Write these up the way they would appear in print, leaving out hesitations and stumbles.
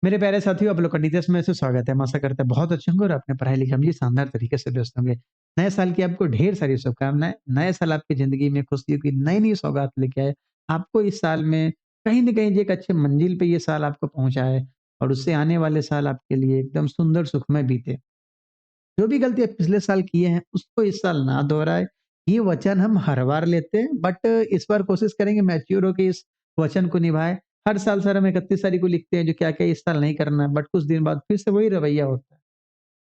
मेरे प्यारे साथियों, आप लोग का नितेश में से स्वागत है। हम आशा करते हैं बहुत अच्छे होंगे और अपने पढ़ाई लिखाई में भी शानदार तरीके से व्यस्त होंगे। नए साल की आपको ढेर सारी शुभकामनाएँ। नए साल आपकी ज़िंदगी में खुशियों की नई-नई सौगात लेके आए। आपको इस साल में कहीं न कहीं एक अच्छे मंजिल पे ये साल आपको पहुँचाए और उससे आने वाले साल आपके लिए एकदम सुंदर सुखमय बीते। जो भी गलतियाँ पिछले साल किए हैं, उसको इस साल ना दोहराएँ। ये वचन हम हर बार लेते हैं, बट इस बार कोशिश करेंगे मैच्योर होके इस वचन को निभाएँ। हर साल सर हम 31 तारीख को लिखते हैं जो क्या-क्या इस साल नहीं करना है, बट कुछ दिन बाद फिर से वही रवैया होता है।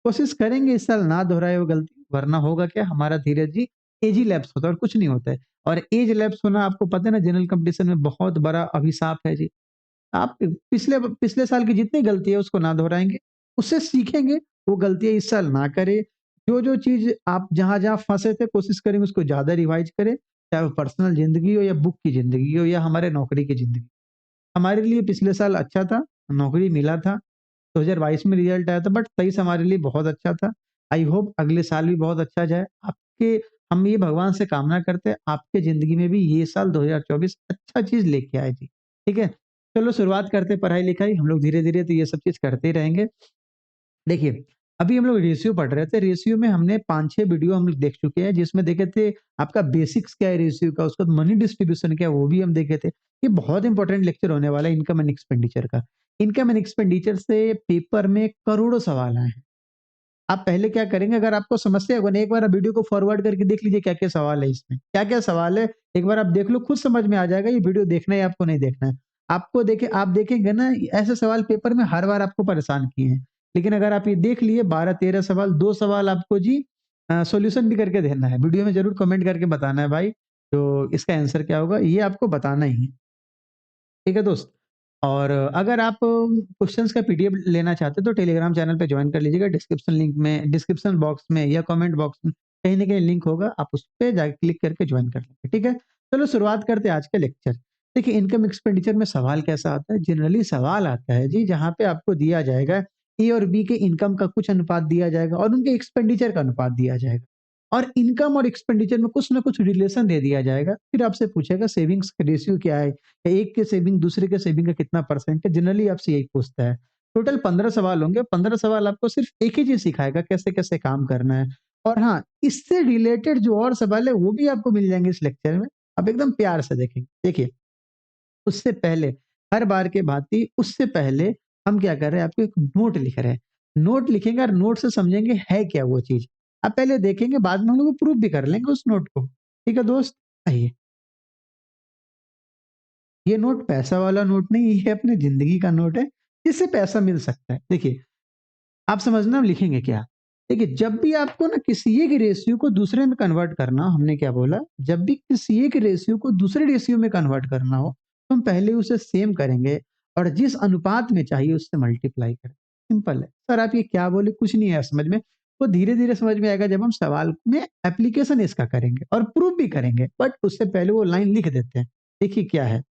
कोशिश करेंगे इस साल ना दोहराए वो गलती, वरना होगा क्या, हमारा धीरज जी एज ही लैप्स होता है और कुछ नहीं होता है। और एज लैप्स होना आपको पता है ना, जनरल कंपटीशन में बहुत बड़ा अभिशाप है जी। आप पिछले पिछले साल की जितनी गलती है उसको ना दोहराएँगे, उससे सीखेंगे, वो गलतियाँ इस साल ना करें। जो-जो चीज़ आप जहाँ-जहाँ फँसे थे कोशिश करेंगे उसको ज़्यादा रिवाइज़ करें, चाहे वो पर्सनल ज़िंदगी हो या बुक की ज़िंदगी हो या हमारे नौकरी की ज़िंदगी। हमारे लिए पिछले साल अच्छा था, नौकरी मिला था, 2022 में रिज़ल्ट आया था, बट 23 हमारे लिए बहुत अच्छा था। आई होप अगले साल भी बहुत अच्छा जाए। आपके हम ये भगवान से कामना करते हैं आपके ज़िंदगी में भी ये साल 2024 अच्छा चीज़ लेके आए जी। ठीक है? चलो शुरुआत करते हैं पढ़ाई-लिखाई। हम लोग धीरे-धीरे तो ये सब चीज़ करते ही रहेंगे। देखिए, अभी हम लोग रेशियो पढ़ रहे थे। रेशियो में हमने 5-6 वीडियो हम लोग देख चुके हैं, जिसमें देखे थे आपका बेसिक्स क्या है रेशियो का, उसके बाद मनी डिस्ट्रीब्यूशन क्या है, वो भी हम देखे थे। ये बहुत इंपॉर्टेंट लेक्चर होने वाला है इनकम एंड एक्सपेंडिचर का। इनकम एंड एक्सपेंडिचर से पेपर में करोड़ों सवाल आए हैं। आप पहले क्या करेंगे, अगर आपको समस्या होगा ना, एक बार आप वीडियो को फॉरवर्ड करके देख लीजिए क्या-क्या सवाल है इसमें। क्या-क्या सवाल है, एक बार आप देख लो, खुद समझ में आ जाएगा ये वीडियो देखना है या आपको नहीं देखना है। आपको देखे आप देखेंगे ना, ऐसे सवाल पेपर में हर बार आपको परेशान किए हैं। लेकिन अगर आप ये देख लिए 12-13 सवाल, 2 सवाल आपको जी सॉल्यूशन भी करके देना है। वीडियो में ज़रूर कमेंट करके बताना है भाई, तो इसका आंसर क्या होगा, ये आपको बताना ही है। ठीक है दोस्त? और अगर आप क्वेश्चंस का पीडीएफ लेना चाहते हैं तो टेलीग्राम चैनल पे जॉइन कर लीजिएगा। डिस्क्रिप्शन बॉक्स में या कमेंट बॉक्स में कहीं न कहीं लिंक होगा, आप उस पे जाके क्लिक करके जॉइन कर लेंगे, ठीक है? चलो शुरुआत करते हैं आज के लेक्चर। देखिए, इनकम एक्सपेंडिचर में सवाल कैसा आता है? जनरली सवाल आता है जी, जहाँ पे आपको दिया जाएगा ए और बी के इनकम का कुछ अनुपात दिया जाएगा और उनके एक्सपेंडिचर का अनुपात दिया जाएगा। और इनकम और एक्सपेंडिचर में कुछ ना कुछ रिलेशन दे दिया जाएगा। फिर आपसे पूछेगा सेविंग्स का रेशियो क्या है? एक के सेविंग दूसरे के सेविंग का कितना परसेंट है? जनरली आपसे यही पूछता है। टोटल 15 सवाल होंगे, 15 सवाल आपको सिर्फ़ एक ही चीज़ सिखाएगा, कैसे-कैसे काम करना है। और हाँ, इससे रिलेटेड जो और सवाल है वो भी आपको मिल जाएँगे इस लेक्चर में। आप एकदम प्यार से देखेंगे। देखिए, उससे पहले हर बार के भाँति उससे पहले हम क्या कर रहे हैं, आपको एक नोट लिख रहे हैं। नोट लिखेंगे और नोट से समझेंगे है क्या वो चीज़। आप पहले देखेंगे, बाद में हम लोग प्रूफ भी कर लेंगे उस नोट को। ठीक है दोस्त? आइए, ये नोट पैसा वाला नोट नहीं, ये अपनी ज़िंदगी का नोट है, जिससे पैसा मिल सकता है। देखिए, आप समझना हम लिखेंगे क्या? देखिए, जब भी आपको ना किसी एक रेशियो को दूसरे में कन्वर्ट करना हो, हमने क्या बोला? जब भी किसी एक रेशियो को दूसरे रेशियो में कन्वर्ट करना हो, तो हम पहले उसे सेम करेंगे और जिस अनुपात में चाहिए उससे मल्टीप्लाई करें। सिंपल है। सर आप ये क्या बोले? कुछ नहीं आया समझ में। वो धीरे-धीरे समझ में आएगा जब हम सवाल में एप्लीकेशन इसका करेंगे और प्रूफ भी करेंगे। बट उससे पहले वो लाइन लिख देते हैं। देखिए क्या है?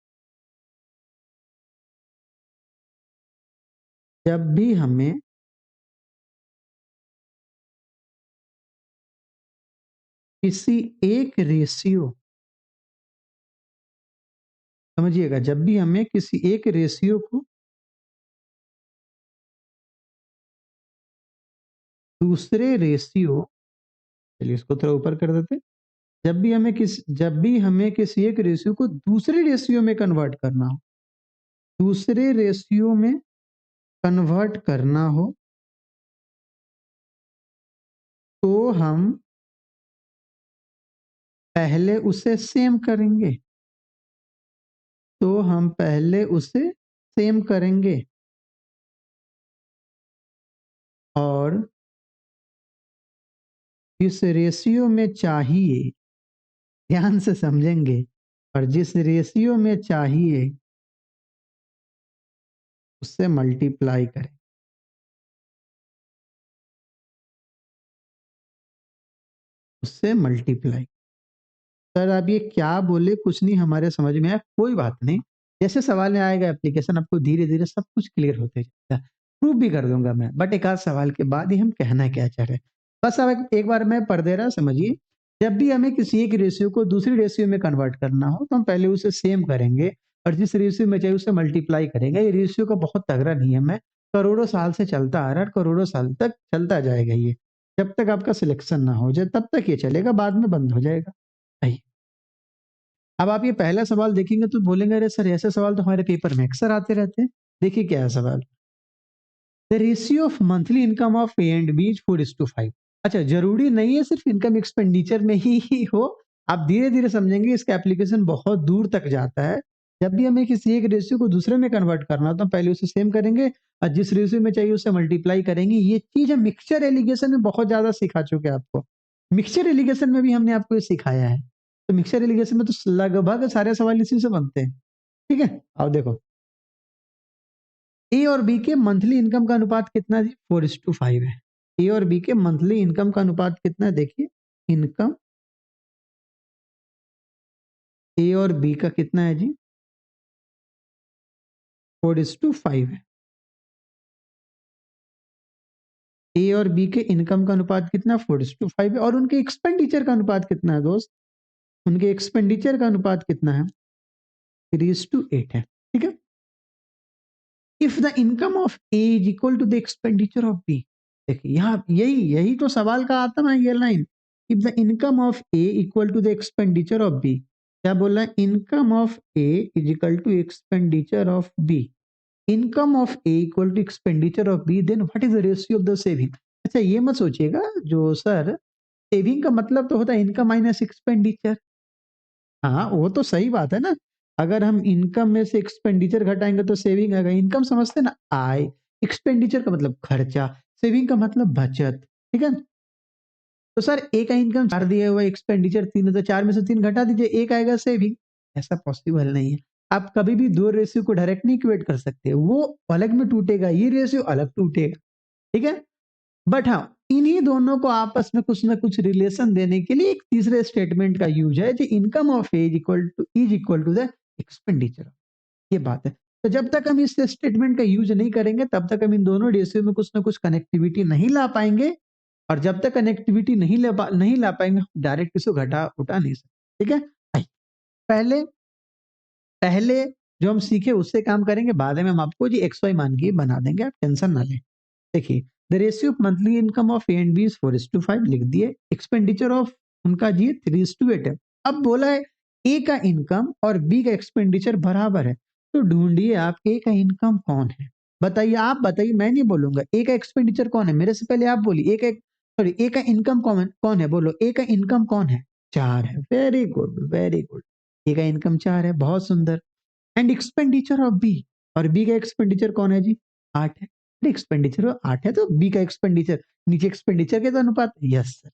जब भी हमें किसी एक रेशियो, समझिएगा, जब भी हमें किसी एक रेशियो को दूसरे रेशियो, चलिए इसको थोड़ा ऊपर कर देते हैं। जब भी हमें किसी एक रेशियो को दूसरे रेशियो में कन्वर्ट करना हो, दूसरे रेशियो में कन्वर्ट करना हो, तो हम पहले उसे सेम करेंगे। तो हम पहले उसे सेम करेंगे और जिस रेशियो में चाहिए, ध्यान से समझेंगे, और जिस रेशियो में चाहिए उससे मल्टीप्लाई करें। उससे मल्टीप्लाई। सर आप ये क्या बोले? कुछ नहीं हमारे समझ में आया, कोई बात नहीं। जैसे सवाल में आएगा एप्लीकेशन, आपको धीरे-धीरे सब कुछ क्लियर होते जाएगा। प्रूफ भी कर दूँगा मैं, बट एक आध सवाल के बाद ही हम कहना क्या चाह रहे हैं। बस अब एक बार मैं पढ़ दे रहा, समझिए। जब भी हमें किसी एक रेशियो को दूसरी रेशियो में कन्वर्ट करना हो, तो हम पहले उसे सेम करेंगे और जिस रेशियो में चाहिए उसे मल्टीप्लाई करेंगे। ये रेशियो का बहुत तगड़ा नियम है। करोड़ों साल से चलता आ रहा है, करोड़ों साल तक चलता जाएगा ये। जब तक आपका सिलेक्शन ना हो जाए तब तक ये चलेगा, बाद में बंद हो जाएगा। आइए, अब आप ये पहला सवाल देखेंगे तो बोलेंगे अरे सर ऐसे सवाल तो हमारे पेपर में अक्सर आते रहते हैं। देखिए क्या है सवाल, the ratio of monthly income of A and B is 4:5। अच्छा, जरूरी नहीं है सिर्फ इनकम एक्सपेंडिचर में ही हो, आप धीरे धीरे समझेंगे इसका एप्लीकेशन बहुत दूर तक जाता है। जब भी हमें किसी एक रेशियो को दूसरे में कन्वर्ट करना हो तो पहले उसे सेम करेंगे और जिस रेशियो में चाहिए उसे मल्टीप्लाई करेंगे। ये चीज हम मिक्सचर एलिगेशन में बहुत ज्यादा सिखा चुके हैं आपको। मिक्सचर एलिगेशन में भी हमने आपको ये सिखाया है। तो मिक्सचर एलिगेशन में तो लगभग सारे सवाल इसी से बनते हैं। ठीक है, अब देखो, ए और बी के मंथली इनकम का अनुपात कितना है जी? 4:5 है। ए और बी के मंथली इनकम का अनुपात कितना है? देखिए, इनकम ए और बी का कितना है जी? 4:5 है। ए और बी के इनकम का अनुपात कितना? 4:5 है। और उनके एक्सपेंडिचर का अनुपात कितना है दोस्त? उनके एक्सपेंडिचर का अनुपात कितना है? 3:8 है। ठीक है, if the income of A is equal to the expenditure of B. देखिए यहाँ यही यही तो सवाल का आता ना, ये line, if the income of A equal to the expenditure of B. क्या बोल रहा है? Income of A is equal to expenditure of B. Income of A equal to expenditure of B, then what is the ratio of the saving? अच्छा, ये मत सोचिएगा जो sir, saving का मतलब तो होता है इनकम माइनस एक्सपेंडिचर। हाँ, वो तो सही बात है ना। अगर हम इनकम में से एक्सपेंडिचर घटाएंगे तो सेविंग आएगा। इनकम समझते हैं ना, आय। एक्सपेंडिचर का मतलब खर्चा, सेविंग का मतलब बचत। ठीक है, तो सर ए का इनकम 4 दिया हुआ है, एक्सपेंडिचर 3 है, तो 4 में से 3 घटा दीजिए, एक आएगा सेविंग। ऐसा पॉसिबल नहीं है। आप कभी भी दो रेशियो को डायरेक्ट नहीं इक्वेट कर सकते, वो अलग में टूटेगा, ये रेशियो अलग टूटेगा। ठीक है, बट हाँ, इन्हीं दोनों को आपस में कुछ ना कुछ रिलेशन देने के लिए एक तीसरे स्टेटमेंट का यूज है, जो income of is equal to the expenditure. ये बात है। तो जब तक हम इस स्टेटमेंट का यूज नहीं करेंगे तब तक हम इन दोनों रेशियो में कुछ ना कुछ कनेक्टिविटी नहीं ला पाएंगे। और जब तक कनेक्टिविटी नहीं ला पाएंगे, डायरेक्ट इसको घटा उठा नहीं सकते। ठीक है, पहले पहले जो हम सीखे उससे काम करेंगे, बाद में हम आपको जी एक्स वाई मान के बना देंगे, आप टेंशन ना लें। देखिए, the ratio of monthly income of A and B is 4:5 लिख दिए। एक्सपेंडिचर ऑफ उनका जी 3:8 है। अब बोला है ए का इनकम और बी का एक्सपेंडिचर बराबर है, तो ढूंढिए आप ए का इनकम कौन है। बताइए, आप बताइए, मैं नहीं बोलूंगा। ए का एक्सपेंडिचर कौन है, मेरे से पहले आप बोलिए। ए का इनकम कौन कौन है, बोलो। ए का इनकम कौन है? 4 है। Very good, very good. A का इनकम 4 है, बहुत सुंदर। एंड एक्सपेंडिचर ऑफ बी, और बी का एक्सपेंडिचर कौन है जी? 8 है। एक्सपेंडिचर 8 है तो बी का एक्सपेंडिचर नीचे एक्सपेंडिचर के तो अनुपात। Yes sir.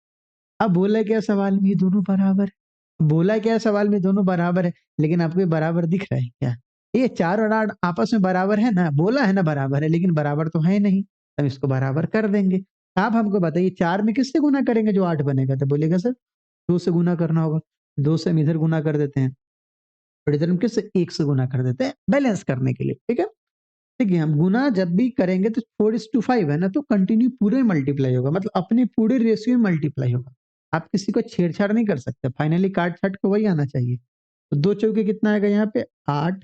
अब बोला क्या सवाल में, ये दोनों बराबर है। बोला क्या सवाल में, दोनों बराबर है। लेकिन आपको ये बराबर दिख रहा है क्या? ये 4 और 8 आपस में बराबर है ना, बोला है ना बराबर है, लेकिन बराबर तो है नहीं। हम इसको बराबर कर देंगे। आप हमको बताइए, 4 में किससे गुना करेंगे जो 8 बनेगा? तो बोलेगा सर 2 से गुना करना होगा। 2 से हम इधर गुना कर देते हैं और इधर हम किससे? 1 से गुना कर देते हैं, बैलेंस करने के लिए। ठीक है, देखिए, हम गुना जब भी करेंगे तो 4:5 है ना, तो कंटिन्यू पूरे मल्टीप्लाई होगा, मतलब अपने पूरे रेशियो में मल्टीप्लाई होगा। आप किसी को छेड़छाड़ नहीं कर सकते, फाइनली काट छाट के वही आना चाहिए। तो 2 चौके कितना आएगा यहाँ पे? 8।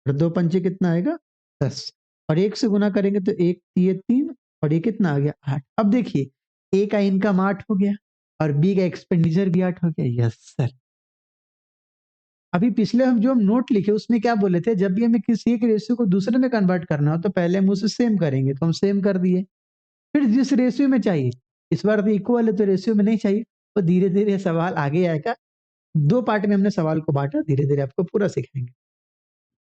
और 2 पंचे कितना आएगा? 10। और 1 से गुना करेंगे तो 1 ये 3 और ये कितना आ गया? 8। अब देखिए, ए का इनकम 8 हो गया और बी का एक्सपेंडिचर भी 8 हो गया। Yes sir. अभी पिछले हम नोट लिखे उसमें क्या बोले थे, जब भी हमें किसी एक रेशियो को दूसरे में कन्वर्ट करना हो तो पहले हम उसे सेम करेंगे, तो हम सेम कर दिए। फिर जिस रेशियो में चाहिए, इस बार तो इक्वल है तो रेशियो में नहीं चाहिए, तो धीरे धीरे सवाल आगे आएगा। 2 पार्ट में हमने सवाल को बांटा, धीरे धीरे आपको पूरा सिखाएंगे।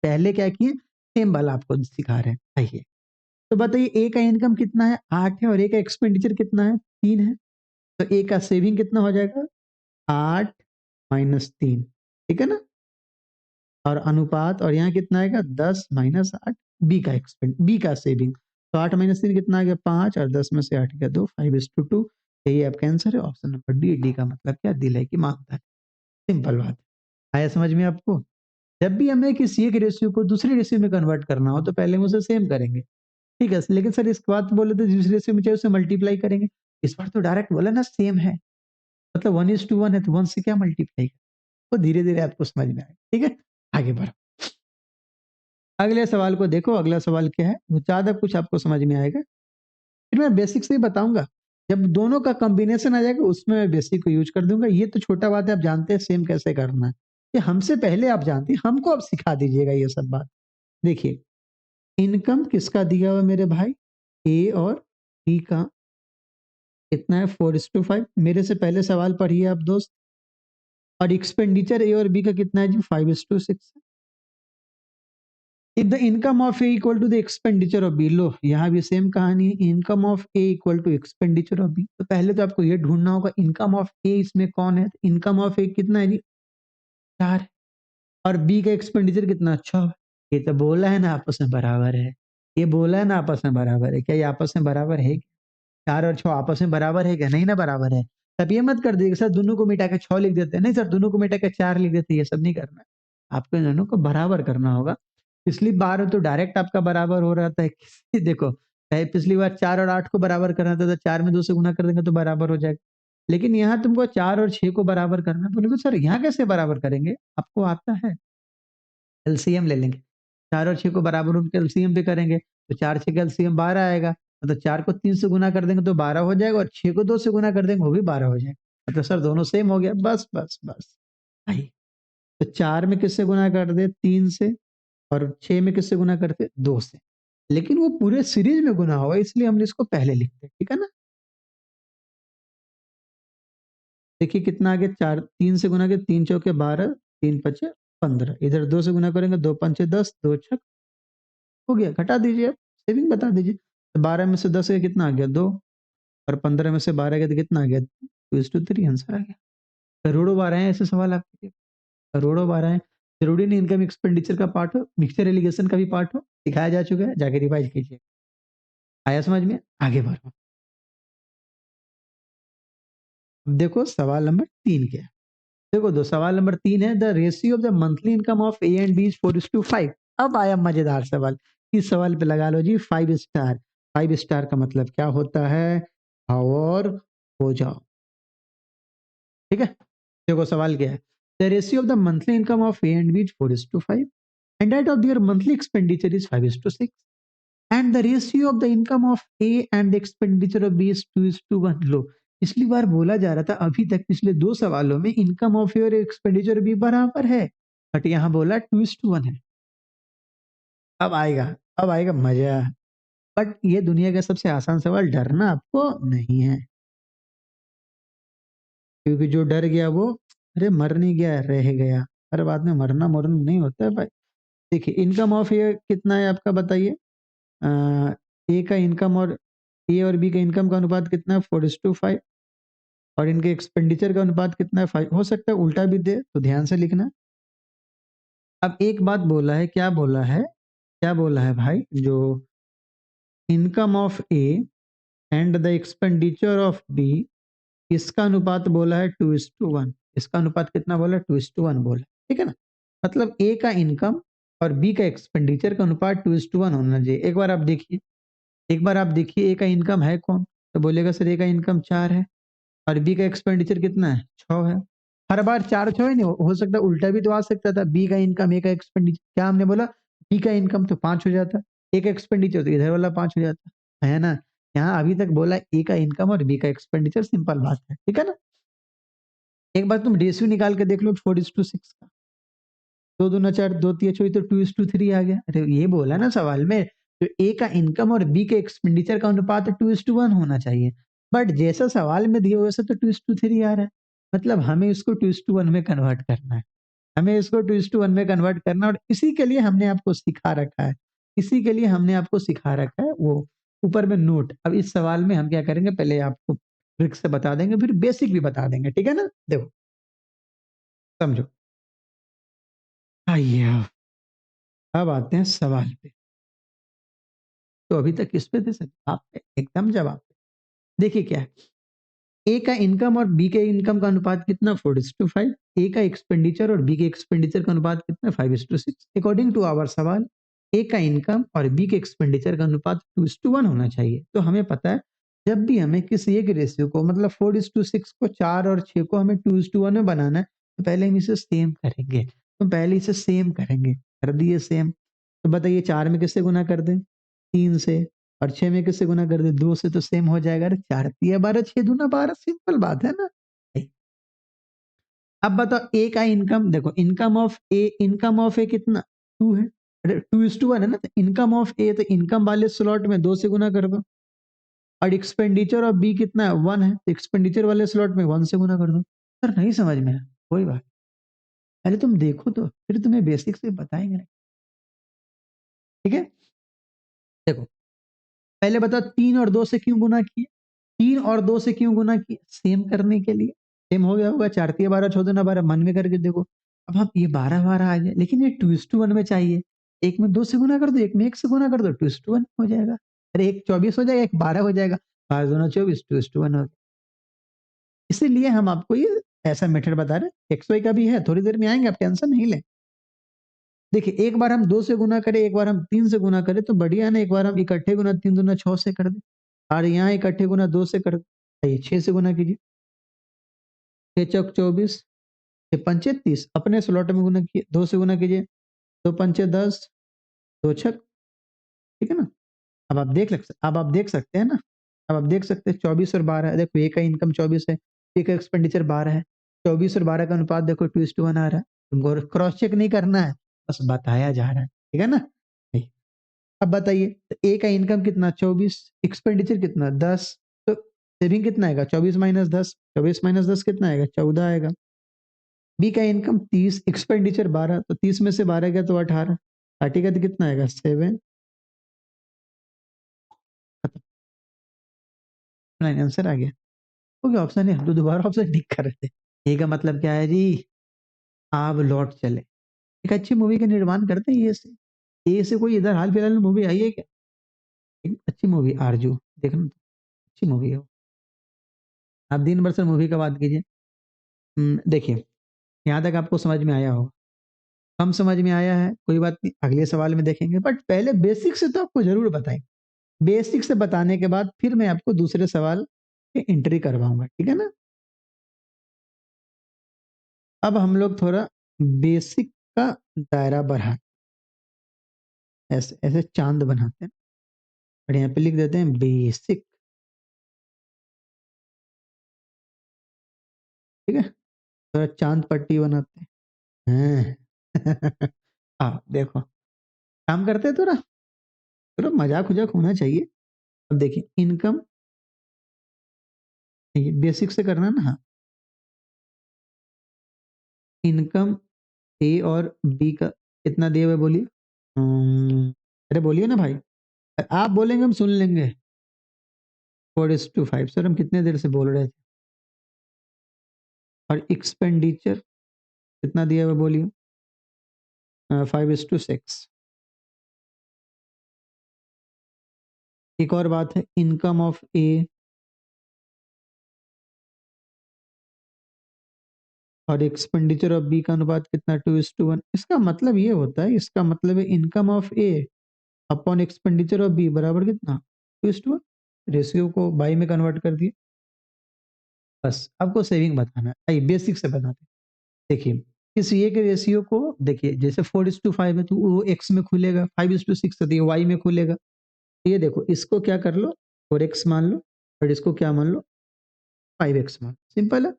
पहले क्या किए, सेम वाला आपको सिखा रहे हैं। आइए, तो बताइए, ए का इनकम कितना है? 8 है। और ए का एक्सपेंडिचर कितना है? 3 है। तो ए का सेविंग कितना हो जाएगा? 8 माइनस 3। ठीक है ना, और अनुपात, और यहाँ कितना आएगा? 10 - 8। बी का सेविंग, तो 8 - 3 कितना आ गया? 5। और 10 में से 8 गया 2, 5:2। यही आपका आंसर है, ऑप्शन नंबर डी। डी का मतलब क्या? दिल है कि मांगता है। सिंपल बात। आया समझ में आपको? जब भी हमें किसी एक रेशियो को दूसरे रेशियो में कन्वर्ट करना हो तो पहले हम उसे सेम करेंगे। ठीक है, लेकिन सर इसके बाद बोले तो जिस रेशियो में चाहिए उसे मल्टीप्लाई करेंगे। इस बार तो डायरेक्ट बोला ना सेम है, मतलब 1:1 है तो 1 से क्या मल्टीप्लाई? वो धीरे धीरे आपको समझ में आएगा। ठीक है, आगे बढ़ो। अगले सवाल को देखो, अगला सवाल क्या है, वो ज़्यादा कुछ आपको समझ में आएगा। फिर मैं बेसिक से ही बताऊँगा। जब दोनों का कॉम्बिनेशन आ जाएगा उसमें मैं बेसिक को यूज़ कर दूँगा। ये तो छोटा बात है, आप जानते हैं सेम कैसे करना है। ये हमसे पहले आप जानते हैं, हमको अब सिखा दीजिएगा ये सब बात। देखिए, इनकम किसका दिया हुआ है मेरे भाई? ए और बी का कितना है 4:5। मेरे से पहले सवाल पढ़िए आप दोस्त। और एक्सपेंडिचर ए और बी का कितना है जी? 5:6 है। If the income of A equal to the expenditure of B, लो यहाँ भी सेम कहानी है, income of A equal to expenditure of B. तो पहले तो आपको ये ढूंढना होगा इनकम ऑफ ए इसमें कौन है। इनकम ऑफ ए कितना है जी? 4। और बी का एक्सपेंडिचर कितना? 6। ये तो बोला है ना आपस में बराबर है। ये बोला है ना आपस में बराबर है। क्या ये आपस में बराबर है? 4 और 6 आपस में बराबर है क्या? नहीं ना बराबर है। तब ये मत कर दीजिए सर दोनों को मिटा के 6 लिख देते हैं। नहीं सर दोनों को मिटा के 4 लिख देते हैं, ये सब नहीं करना है। आपको इन दोनों को बराबर करना होगा। पिछली बार तो डायरेक्ट आपका बराबर हो रहा था। देखो, चाहे पिछली बार 4 और 8 को बराबर करना था तो 4 में 2 से गुना कर देंगे तो बराबर हो जाएगा। लेकिन यहाँ तुमको 4 और 6 को बराबर करना है। बोले सर यहाँ कैसे बराबर करेंगे? आपको आता है? एलसीएम ले लेंगे। 4 और 6 को बराबर उनके एलसीएम पे करेंगे, तो 4 6 का एलसीएम 12 आएगा। मतलब 4 को 3 से गुना कर देंगे तो 12 हो जाएगा और 6 को 2 से गुना कर देंगे वो भी 12 हो जाएगा। मतलब सर दोनों सेम हो गया। बस, बस, बस। भाई, तो 4 में किससे गुना कर दे? 3 से। और 6 में किससे गुना करते? 2 से। लेकिन वो पूरे सीरीज में गुना होगा इसलिए हमने इसको पहले लिखते हैं, ठीक है ना? देखिए कितना आ गया? 4 3 से गुना किया, 3 चौके 12, 3 पचे 15। इधर 2 से गुना करेंगे, 2 पंचे 10, 2 छक हो गया। घटा दीजिए आप, सेविंग बता दीजिए। तो 12 में से 10 गया कितना आ गया? 2। और 15 में से 12 गया तो कितना आ गया? 2:3 आंसर आ गया। करोड़ों बार आए ऐसे सवाल आपके, करोड़ों बार आए। जरूरी नहीं इनकम एक्सपेंडिचर का पार्ट हो, मिक्सचर एलिगेशन का भी पार्ट हो, सिखाया जा चुका है, जाके रिवाइज कीजिए। आया समझ में? आगे बढ़ो। अब देखो सवाल नंबर 3 क्या है। देखो दो सवाल नंबर 3 है, the ratio of the monthly income of A and B is 4:5। अब आया मजेदार सवाल। इस सवाल पे लगा लो जी 5 स्टार। 5 स्टार का मतलब क्या होता है? और हो जाओ, ठीक है। देखो सवाल क्या है, the ratio of the monthly income of A and B is 4:5 and that of their monthly expenditure is 5:6 and the ratio of the income of A and the expenditure of B is 2:1। लो, पिछली बार बोला जा रहा था अभी तक पिछले 2 सवालों में इनकम ऑफ ए और एक्सपेंडिचर बी बराबर है, बट यहाँ बोला 2:1 है। अब आएगा, अब आएगा मजा। बट ये दुनिया का सबसे आसान सवाल, डरना आपको नहीं है, क्योंकि जो डर गया वो, अरे मर नहीं गया, रह गया। हर बात में मरना मरना नहीं होता है भाई। देखिए इनकम ऑफ ए कितना है आपका बताइए। ए का इनकम और ए और बी का इनकम का अनुपात कितना है? 4:5। और इनके एक्सपेंडिचर का अनुपात कितना है? 5। हो सकता है उल्टा भी दे तो ध्यान से लिखना। अब एक बात बोला है, क्या बोला है? क्या बोला है भाई? जो income of A and the expenditure of B, इसका अनुपात बोला है 2:1। इसका अनुपात कितना बोला? 2:1 बोला, ठीक है ना। मतलब ए का इनकम और बी का एक्सपेंडिचर का अनुपात 2:1 होना चाहिए। एक बार आप देखिए, एक बार आप देखिए ए का इनकम है कौन? तो बोलेगा सर ए का इनकम 4 है और बी का एक्सपेंडिचर कितना है? 6 है। हर बार 4 6 ही नहीं हो सकता, उल्टा भी तो आ सकता था। बी का इनकम ए का एक्सपेंडिचर, क्या हमने बोला? बी का इनकम तो 5 हो जाता, ए का एक्सपेंडिचर तो इधर वाला 5 हो जाता है ना। यहाँ अभी तक बोला ए का इनकम और बी का एक्सपेंडिचर, सिंपल बात है, ठीक है ना। एक बार तुम रेशियो निकाल के देख लो 4:6 का। 2 दूना 4, 2 तिया 24 तो 2:3 आ गया। अरे ये बोला ना सवाल में, तो ए का इनकम और बी के एक्सपेंडिचर का अनुपात 2:1 होना चाहिए। बट जैसा सवाल में दिया वैसा तो 2:3 आ रहा है। मतलब हमें इसको 2:1 में कन्वर्ट करना है। हमें इसको 2:1 में कन्वर्ट करना, और इसी के लिए हमने आपको सिखा रखा है। इसी के लिए हमने आपको सिखा रखा है वो ऊपर में नोट। अब इस सवाल में हम क्या करेंगे, पहले आपको ट्रिक से बता देंगे फिर बेसिक भी बता देंगे, ठीक है ना। देखो समझो। आइए अब आते हैं सवाल पे। तो अभी तक किस पे थे सर? आप पे, एकदम जवाब पे। देखिए क्या है, ए का इनकम और बी के इनकम का अनुपात कितना? 4:5। ए का एक्सपेंडिचर और बी के एक्सपेंडिचर का अनुपात कितना? 5:6। अकॉर्डिंग टू आवर सवाल, ए का इनकम और बी के एक्सपेंडिचर का अनुपात 2:1 होना चाहिए। तो हमें पता है जब भी हमें किसी एक रेशियो को, मतलब 4:6 को, 4 और 6 को हमें 2:1 में बनाना है, तो पहले हम इसे सेम करेंगे। तो पहले इसे सेम करेंगे, कर दिए सेम। तो बताइए 4 में किससे गुना कर दें? 3 से। और 6 में किससे गुना कर दें? 2 से। तो सेम हो जाएगा। अरे 4 तिया 12, 6 दूना 12, सिंपल बात है ना। अब बताओ ए का इनकम देखो, इनकम ऑफ ए कितना? 2 है। अरे 2:1 है ना, तो इनकम ऑफ ए, तो इनकम वाले स्लॉट में 2 से गुना कर दो। और एक्सपेंडिचर ऑफ बी कितना है? 1 है, तो एक्सपेंडिचर वाले स्लॉट में 1 से गुना कर दो। सर नहीं समझ में है, कोई बात। पहले तुम देखो तो फिर तुम्हें बेसिक से बताएंगे ना। ठीक है, देखो पहले बताओ 3 और 2 से क्यों गुना किए? 3 और 2 से क्यों गुना किए? सेम करने के लिए। सेम हो गया होगा, 4 तिया 12, 14 दूना 12, मन में करके देखो। अब हम ये 12 आ गया, लेकिन ये 2:1 में चाहिए। एक में 2 से गुना कर दो, एक में 1 से गुना कर दो, 2:1 हो जाएगा। अरे एक 24 हो जाएगा, एक 12 हो जाएगा। 5 दूना 24, 2:1 हो गया। इसीलिए हम आपको ये ऐसा मेथड बता रहे हैं। एक्स वाई का भी है, थोड़ी देर में आएंगे, आप टेंशन नहीं लें। देखिए एक बार हम 2 से गुना करें, एक बार हम 3 से गुना करें तो बढ़िया है ना। एक बार हम इकट्ठे गुना 3 दूना 6 से कर दें, और यहाँ इकट्ठे गुना 2 से कर दें। 6 से गुना कीजिए। 6 चौक 24, 6 पंचे 30, अपने स्लॉट में गुना किए। 2 से गुना कीजिए, 2 पंचे 10, 2 छक। ठीक है ना। अब आप देख सकते हैं ना। अब आप देख सकते हैं 24 और 12 है। देखो ए का इनकम 24 है, ए का एक्सपेंडिचर 12 है। 24 और 12 का अनुपात देखो 2:1 आ रहा है। तुमको क्रॉस चेक नहीं करना है, बस बताया जा रहा है। ठीक है ना। अब बताइए, तो ए का इनकम कितना? 24, एक्सपेंडिचर कितना? 10। तो सेविंग कितना आएगा? 24 माइनस 10, 24 माइनस 10 कितना आएगा? 14 आएगा। बी का इनकम 30, एक्सपेंडिचर 12, तो 30 में से 12 गया तो 18, काटेगा तो कितना आएगा? 7। आंसर आ गया। हो गया ऑप्शन है, हम तो दोबारा ऑप्शन टिक कर रहे थे। ए का मतलब क्या है जी? आप लौट चले। एक अच्छी मूवी का निर्माण करते हैं ए से। ए से कोई इधर हाल फिलहाल में मूवी आई है क्या? एक अच्छी मूवी आरजू, देखना, अच्छी मूवी है वो। आप दिन भर से मूवी का बात कीजिए। देखिए यहाँ तक आपको समझ में आया होगा। कम समझ में आया है कोई बात नहीं, अगले सवाल में देखेंगे, बट पहले बेसिक से तो आपको जरूर बताएं। बेसिक से बताने के बाद फिर मैं आपको दूसरे सवाल की एंट्री करवाऊंगा। ठीक है ना। अब हम लोग थोड़ा बेसिक का दायरा बढ़ा, ऐसे ऐसे चांद बनाते हैं और यहाँ पे लिख देते हैं बेसिक। ठीक है, थोड़ा चांद पट्टी बनाते हैं। हाँ देखो, काम करते हैं थोड़ा, थोड़ा मजाक उजाक होना चाहिए। अब देखिए इनकम, बेसिक से करना ना। हाँ, इनकम ए और बी का कितना दिया हुआ है बोलिए। अरे बोलिए ना भाई, आप बोलेंगे हम सुन लेंगे। 4:5 सर, हम कितने देर से बोल रहे थे। और एक्सपेंडिचर कितना दिया हुआ है बोलिए। 5:6। एक और बात है, इनकम ऑफ ए और एक्सपेंडिचर ऑफ बी का अनुपात कितना? 2:1। इसका मतलब ये होता है, इसका मतलब है income of A upon expenditure of B बराबर कितना? 2:1। रेशियो को बाई में कन्वर्ट कर दिए। बस आपको सेविंग बताना है। आइए बेसिक से बताते हैं। देखिए इस ये के रेशियो को देखिए, जैसे 4:5 है तो वो एक्स में खुलेगा, 5:6 है तो ये वाई में खुलेगा। ये देखो इसको क्या कर लो, 4x मान लो, और इसको क्या मान लो? 5x मान लो। सिंपल है।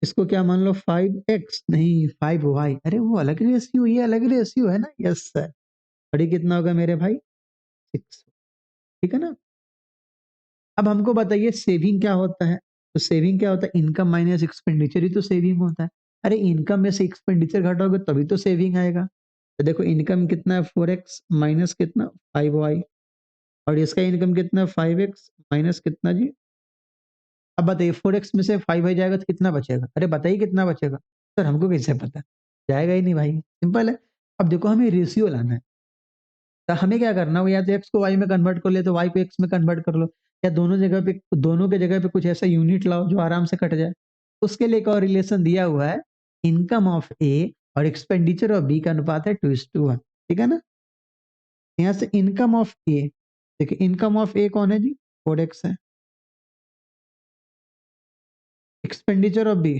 इसको क्या मान लो? 5x नहीं 5y। अरे वो अलग रेशियो, ये अलग रेशियो है ना। Yes sir. और ये कितना होगा मेरे भाई? 6। ठीक है ना। अब हमको बताइए सेविंग क्या होता है। तो सेविंग क्या होता है? इनकम माइनस एक्सपेंडिचर ही तो सेविंग होता है। अरे इनकम में से एक्सपेंडिचर घटाओगे तभी तो सेविंग आएगा। तो देखो इनकम कितना है? 4x माइनस कितना? 5y। और इसका इनकम कितना है? 5x माइनस कितना जी? अब बताइए 4x में से 5y जाएगा तो कितना बचेगा? अरे बताइए कितना बचेगा। सर हमको कैसे पता? जाएगा ही नहीं भाई, सिंपल है। अब देखो हमें रेशियो लाना है, तो हमें क्या करना हो, या तो एक्स को वाई में कन्वर्ट कर ले, तो वाई को एक्स में कन्वर्ट कर लो, या दोनों जगह पे, दोनों के जगह पे कुछ ऐसा यूनिट लाओ जो आराम से कट जाए। उसके लिए एक और रिलेशन दिया हुआ है, इनकम ऑफ ए और एक्सपेंडिचर ऑफ बी का अनुपात है 2:1। ठीक है ना। यहाँ से इनकम ऑफ ए, देखिए इनकम ऑफ ए कौन है जी? 4x है। Expenditure of B,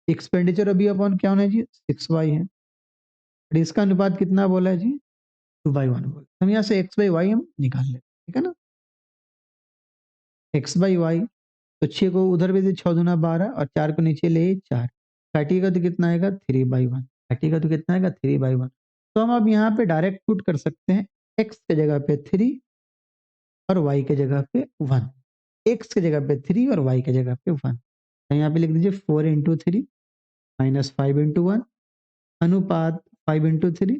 expenditure of B upon क्या होना है जी? 6y है। और इसका अनुपात कितना बोला है जी? 2/1 बोला। हम यहाँ से x बाई वाई हम निकाल लेते, ठीक है ना? x बाई वाई, तो 6 को उधर भी दे, 6 दूना 12 और 4 को नीचे ले 4, काटिएगा तो कितना आएगा 3/1, काटिएगा तो कितना आएगा 3/1। तो हम अब यहाँ पे डायरेक्ट पुट कर सकते हैं x के जगह पे 3 और y के जगह पे 1, x की जगह पे 3 और y की जगह पे 1। तो यहाँ पे लिख दीजिए 4 इंटू 3 माइनस 5 इंटू 1 अनुपात 5 इंटू 3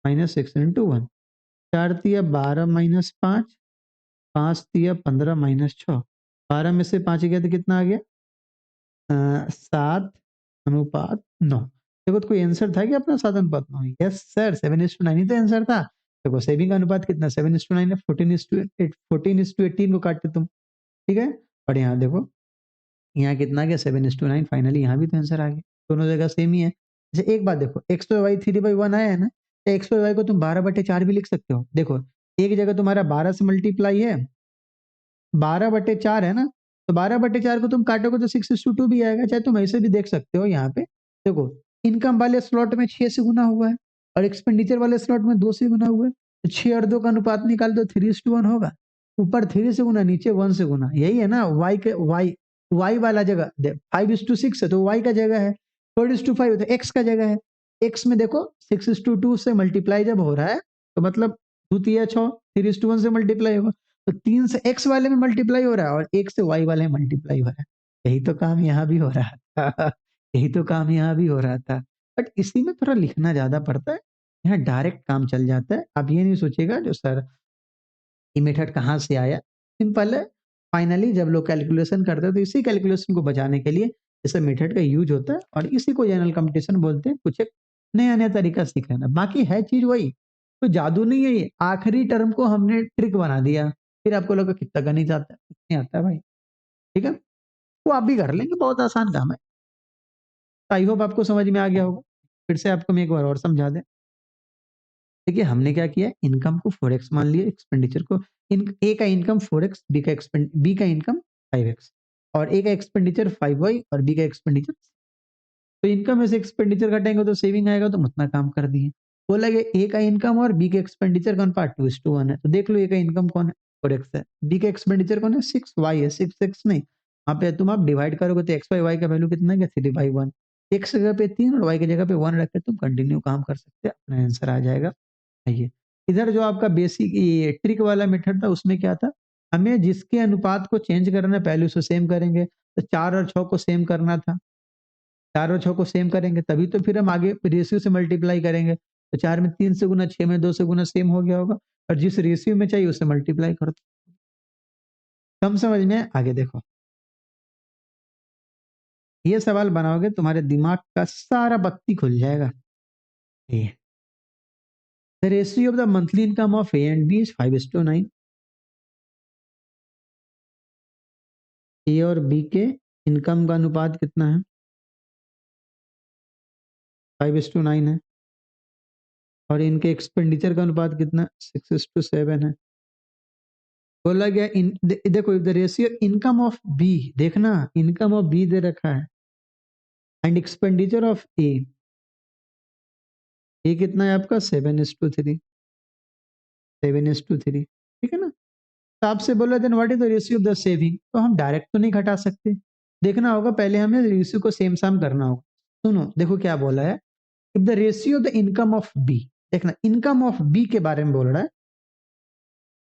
माइनस 6 इंटू 1। 4 तिया 12 माइनस 5, 5 तिया 15 माइनस 6, 12 में से 5 गया तो कितना आ गया 7 अनुपात 9। देखो तो कोई आंसर था क्या अपना 7 अनुपात 9? यस सर, 7:9 ही तो आंसर था। देखो सेविंग का अनुपात कितना 7:9 है, 14:8, 14:18 को काटते तुम, ठीक है। और यहाँ देखो यहाँ कितना आ गया 7:9, फाइनली यहाँ भी तो आंसर आ गया, दोनों जगह सेम ही है। जैसे एक बात देखो, एक्स बाई वाई 3/1 आया है ना, तो एक्स बाई वाई को तुम 12/4 भी लिख सकते हो। देखो एक जगह तुम्हारा 12 से मल्टीप्लाई है, 12/4 है ना, तो 12/4 को तुम काटोगे तो 6:2 भी आएगा। चाहे तुम ऐसे भी देख सकते हो। यहाँ पे देखो इनकम वाले स्लॉट में 6 से गुना हुआ है और एक्सपेंडिचर वाले स्लॉट में 2 से गुना हुआ है, तो 6 और 2 का अनुपात निकाल दो, 3:1 होगा। ऊपर 3 से गुना, नीचे 1 से गुना, यही है ना। वाई वाला जगह 5:6 है तो वाई का जगह है, 4:5 तो एक्स का जगह है। एक्स में देखो 6:2 से मल्टीप्लाई जब हो रहा है तो मतलब 2×6, 3:1 से मल्टीप्लाई होगा, तो 3 से x वाले में मल्टीप्लाई हो रहा है और 1 से y वाले में मल्टीप्लाई हो रहा है। यही तो काम यहाँ भी हो रहा था। यही तो काम यहाँ भी हो रहा था, बट इसी में थोड़ा लिखना ज्यादा पड़ता है। यहाँ डायरेक्ट काम चल जाता है। आप ये नहीं सोचेगा जो सर ये मेथड कहाँ से आया, सिंपल है। फाइनली जब लोग कैलकुलेशन करते हैं तो इसी कैलकुलेशन को बचाने के लिए इस मेथड का यूज होता है और इसी को जनरल कंपटीशन बोलते हैं। कुछ एक नया नया तरीका सीख लेना, बाकी है चीज वही, तो जादू नहीं है ये। आखिरी टर्म को हमने ट्रिक बना दिया, फिर आपको लगा कितना गणित आता है, कुछ नहीं आता है भाई, ठीक है। वो आप भी कर लेंगे, बहुत आसान काम है। आई होप आपको समझ में आ गया होगा। फिर से आपको मैं एक बार और समझा दें। देखिए हमने क्या किया, इनकम को 4x मान लिया, एक्सपेंडिचर को ए का इनकम 4x, बी का इनकम 5x और ए का एक्सपेंडिचर 5y और बी का एक्सपेंडिचर। तो इनकम में से एक्सपेंडिचर घटाएंगे तो सेविंग आएगा, तो हम उतना काम कर दिए। बोला गया ए का इनकम और बी के एक्सपेंडिचर का अनुपात 2:1 है, तो देख लो ए का इनकम कौन है 4x है, बी का एक्सपेंडिचर कौन है 6y है, 6x नहीं, वहाँ पे तुम आप डिवाइड करोगे तो एक्स बाई वाई का वैल्यू कितना है 3/1। एक्स की जगह पे 3 और वाई की जगह पे 1 रख के तुम कंटिन्यू काम कर सकते हैं, अपना आंसर आ जाएगा। आइए इधर जो आपका बेसिक ये ट्रिक वाला मेथड था उसमें क्या था, हमें जिसके अनुपात को चेंज करना है पहले उसे सेम करेंगे, तो 4 और 6 को सेम करना था, 4 और 6 को सेम करेंगे तभी तो फिर हम आगे रेशियो से मल्टीप्लाई करेंगे, तो 4 में 3 से गुना, 6 में 2 से गुना सेम हो गया होगा और जिस रेशियो में चाहिए उसे मल्टीप्लाई कर दो। कम समझ में आए? आगे देखो, ये सवाल बनाओगे तुम्हारे दिमाग का सारा बत्ती खुल जाएगा। The ratio of the monthly income of A and B is 5:9। A और बी के इनकम का अनुपात कितना है 5:9 है और इनके एक्सपेंडिचर का अनुपात कितना 6:7 है। बोला गया देखो the ratio income of B, देखना इनकम ऑफ बी दे रखा है एंड एक्सपेंडिचर ऑफ ए कितना है आपका 7:3, 7:3, ठीक है ना। तो आपसे बोला then what is the ratio of the saving, तो हम डायरेक्ट तो नहीं घटा सकते, देखना होगा पहले हमें रेशियो को सेम साम करना होगा। सुनो देखो क्या बोला है, if the ratio of the income of B, देखना इनकम ऑफ बी के बारे में बोल रहा है,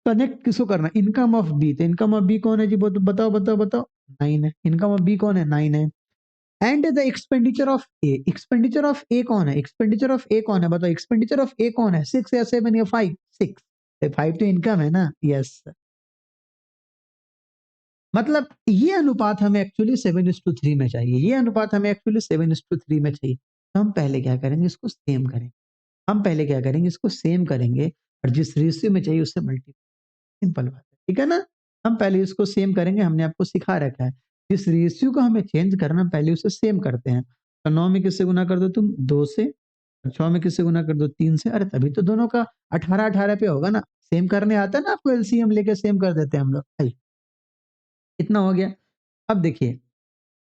कनेक्ट किसको करना इनकम ऑफ बी, तो इनकम ऑफ बी कौन है जी, बताओ बताओ बताओ, 9 है। इनकम ऑफ बी कौन है 9 है। And the expenditure of A, expenditure of A कौन है, एक्सपेंडिचर ऑफ ए कौन है बताओ, एक्सपेंडिचर ऑफ ए कौन है 6 या 7 या 5, 6, 5 तो इनकम है ना, यस। मतलब ये अनुपात हमें एक्चुअली 7:3 में चाहिए, ये अनुपात हमें एक्चुअली 7:3 में चाहिए। तो हम पहले क्या करेंगे, इसको सेम करेंगे, हम पहले क्या करेंगे इसको सेम करेंगे और जिस रेशियो में चाहिए उससे मल्टीप्लाई, सिंपल बात है, ठीक है ना। हम पहले इसको सेम करेंगे, हमने आपको सिखा रखा है जिस रेशियो को हमें चेंज करना पहले उसे सेम करते हैं। तो 9 में किससे गुना कर दो तुम 2 से, 6 में किससे गुना कर दो 3 से, अरे तभी तो दोनों का 18-18 पे होगा ना। सेम करने आता है ना आपको, एलसीएम लेके सेम कर देते हैं हम लोग। इतना हो गया। अब देखिए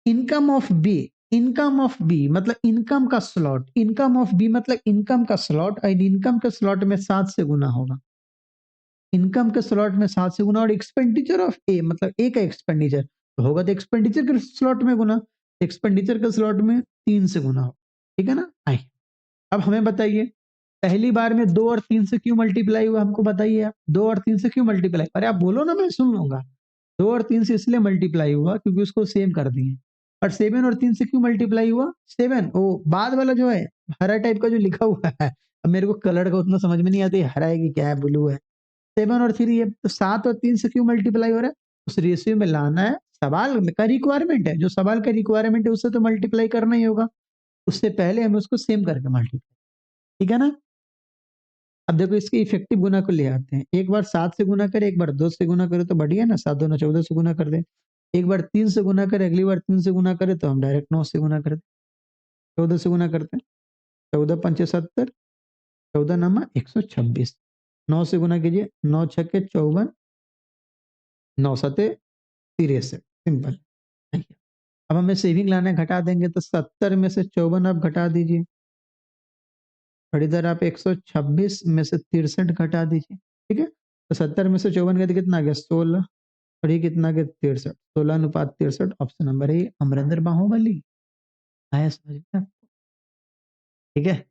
income of B, income of B मतलब इनकम का स्लॉट, इनकम ऑफ बी मतलब इनकम का स्लॉट, और इनकम के स्लॉट में 7 से गुना होगा, इनकम के स्लॉट में 7 से गुना, और एक्सपेंडिचर ऑफ ए मतलब ए का एक्सपेंडिचर तो होगा तो एक्सपेंडिचर के स्लॉट में गुना, एक्सपेंडिचर के स्लॉट में 3 से गुना हो, ठीक है ना। आई अब हमें बताइए पहली बार में 2 और 3 से क्यों मल्टीप्लाई हुआ, हमको बताइए आप 2 और 3 से क्यों मल्टीप्लाई, अरे आप बोलो ना मैं सुन लूंगा। 2 और 3 से इसलिए मल्टीप्लाई हुआ क्योंकि उसको सेम कर दिए, और 7 और 3 से क्यों मल्टीप्लाई हुआ, 7 वो बाद वाला जो है हरा टाइप का जो लिखा हुआ है, अब मेरे को कलर का उतना समझ में नहीं आता हरा है कि क्या है, ब्लू है, 7 और 3 है तो 7 और 3 से क्यों मल्टीप्लाई हो रहा है, उस रेशियो में लाना है, सवाल का रिक्वायरमेंट है, जो सवाल का रिक्वायरमेंट है उससे तो मल्टीप्लाई करना ही होगा, उससे पहले हमें उसको सेम करके मल्टीप्लाई, ठीक है ना। अब देखो इसके इफेक्टिव गुना को ले आते हैं, एक बार 7 से गुना करे, एक बार 2 से गुना करे तो बढ़िया ना, 7 दूना 14 से गुना कर दे, एक बार 3 से गुना करे, अगली बार 3 से गुना करे तो हम डायरेक्ट 9 से गुना कर दे, 14 से गुना करते हैं, 14 पंचे 70, 14 नमा 126, 9 से गुना कीजिए, 9 छक्के 54, 9 सते 63, सिंपल। अब हमें सेविंग लाना है, घटा देंगे तो 70 में से 54 आप घटा दीजिए, और इधर आप 126 में से 63 घटा दीजिए, ठीक है। तो 70 में से 54 गए तो कितना आ गया 16, और ये कितना आ गया 63, 16:63, option number A Amarinder Baahubali आया समझ में आपको? ठीक है,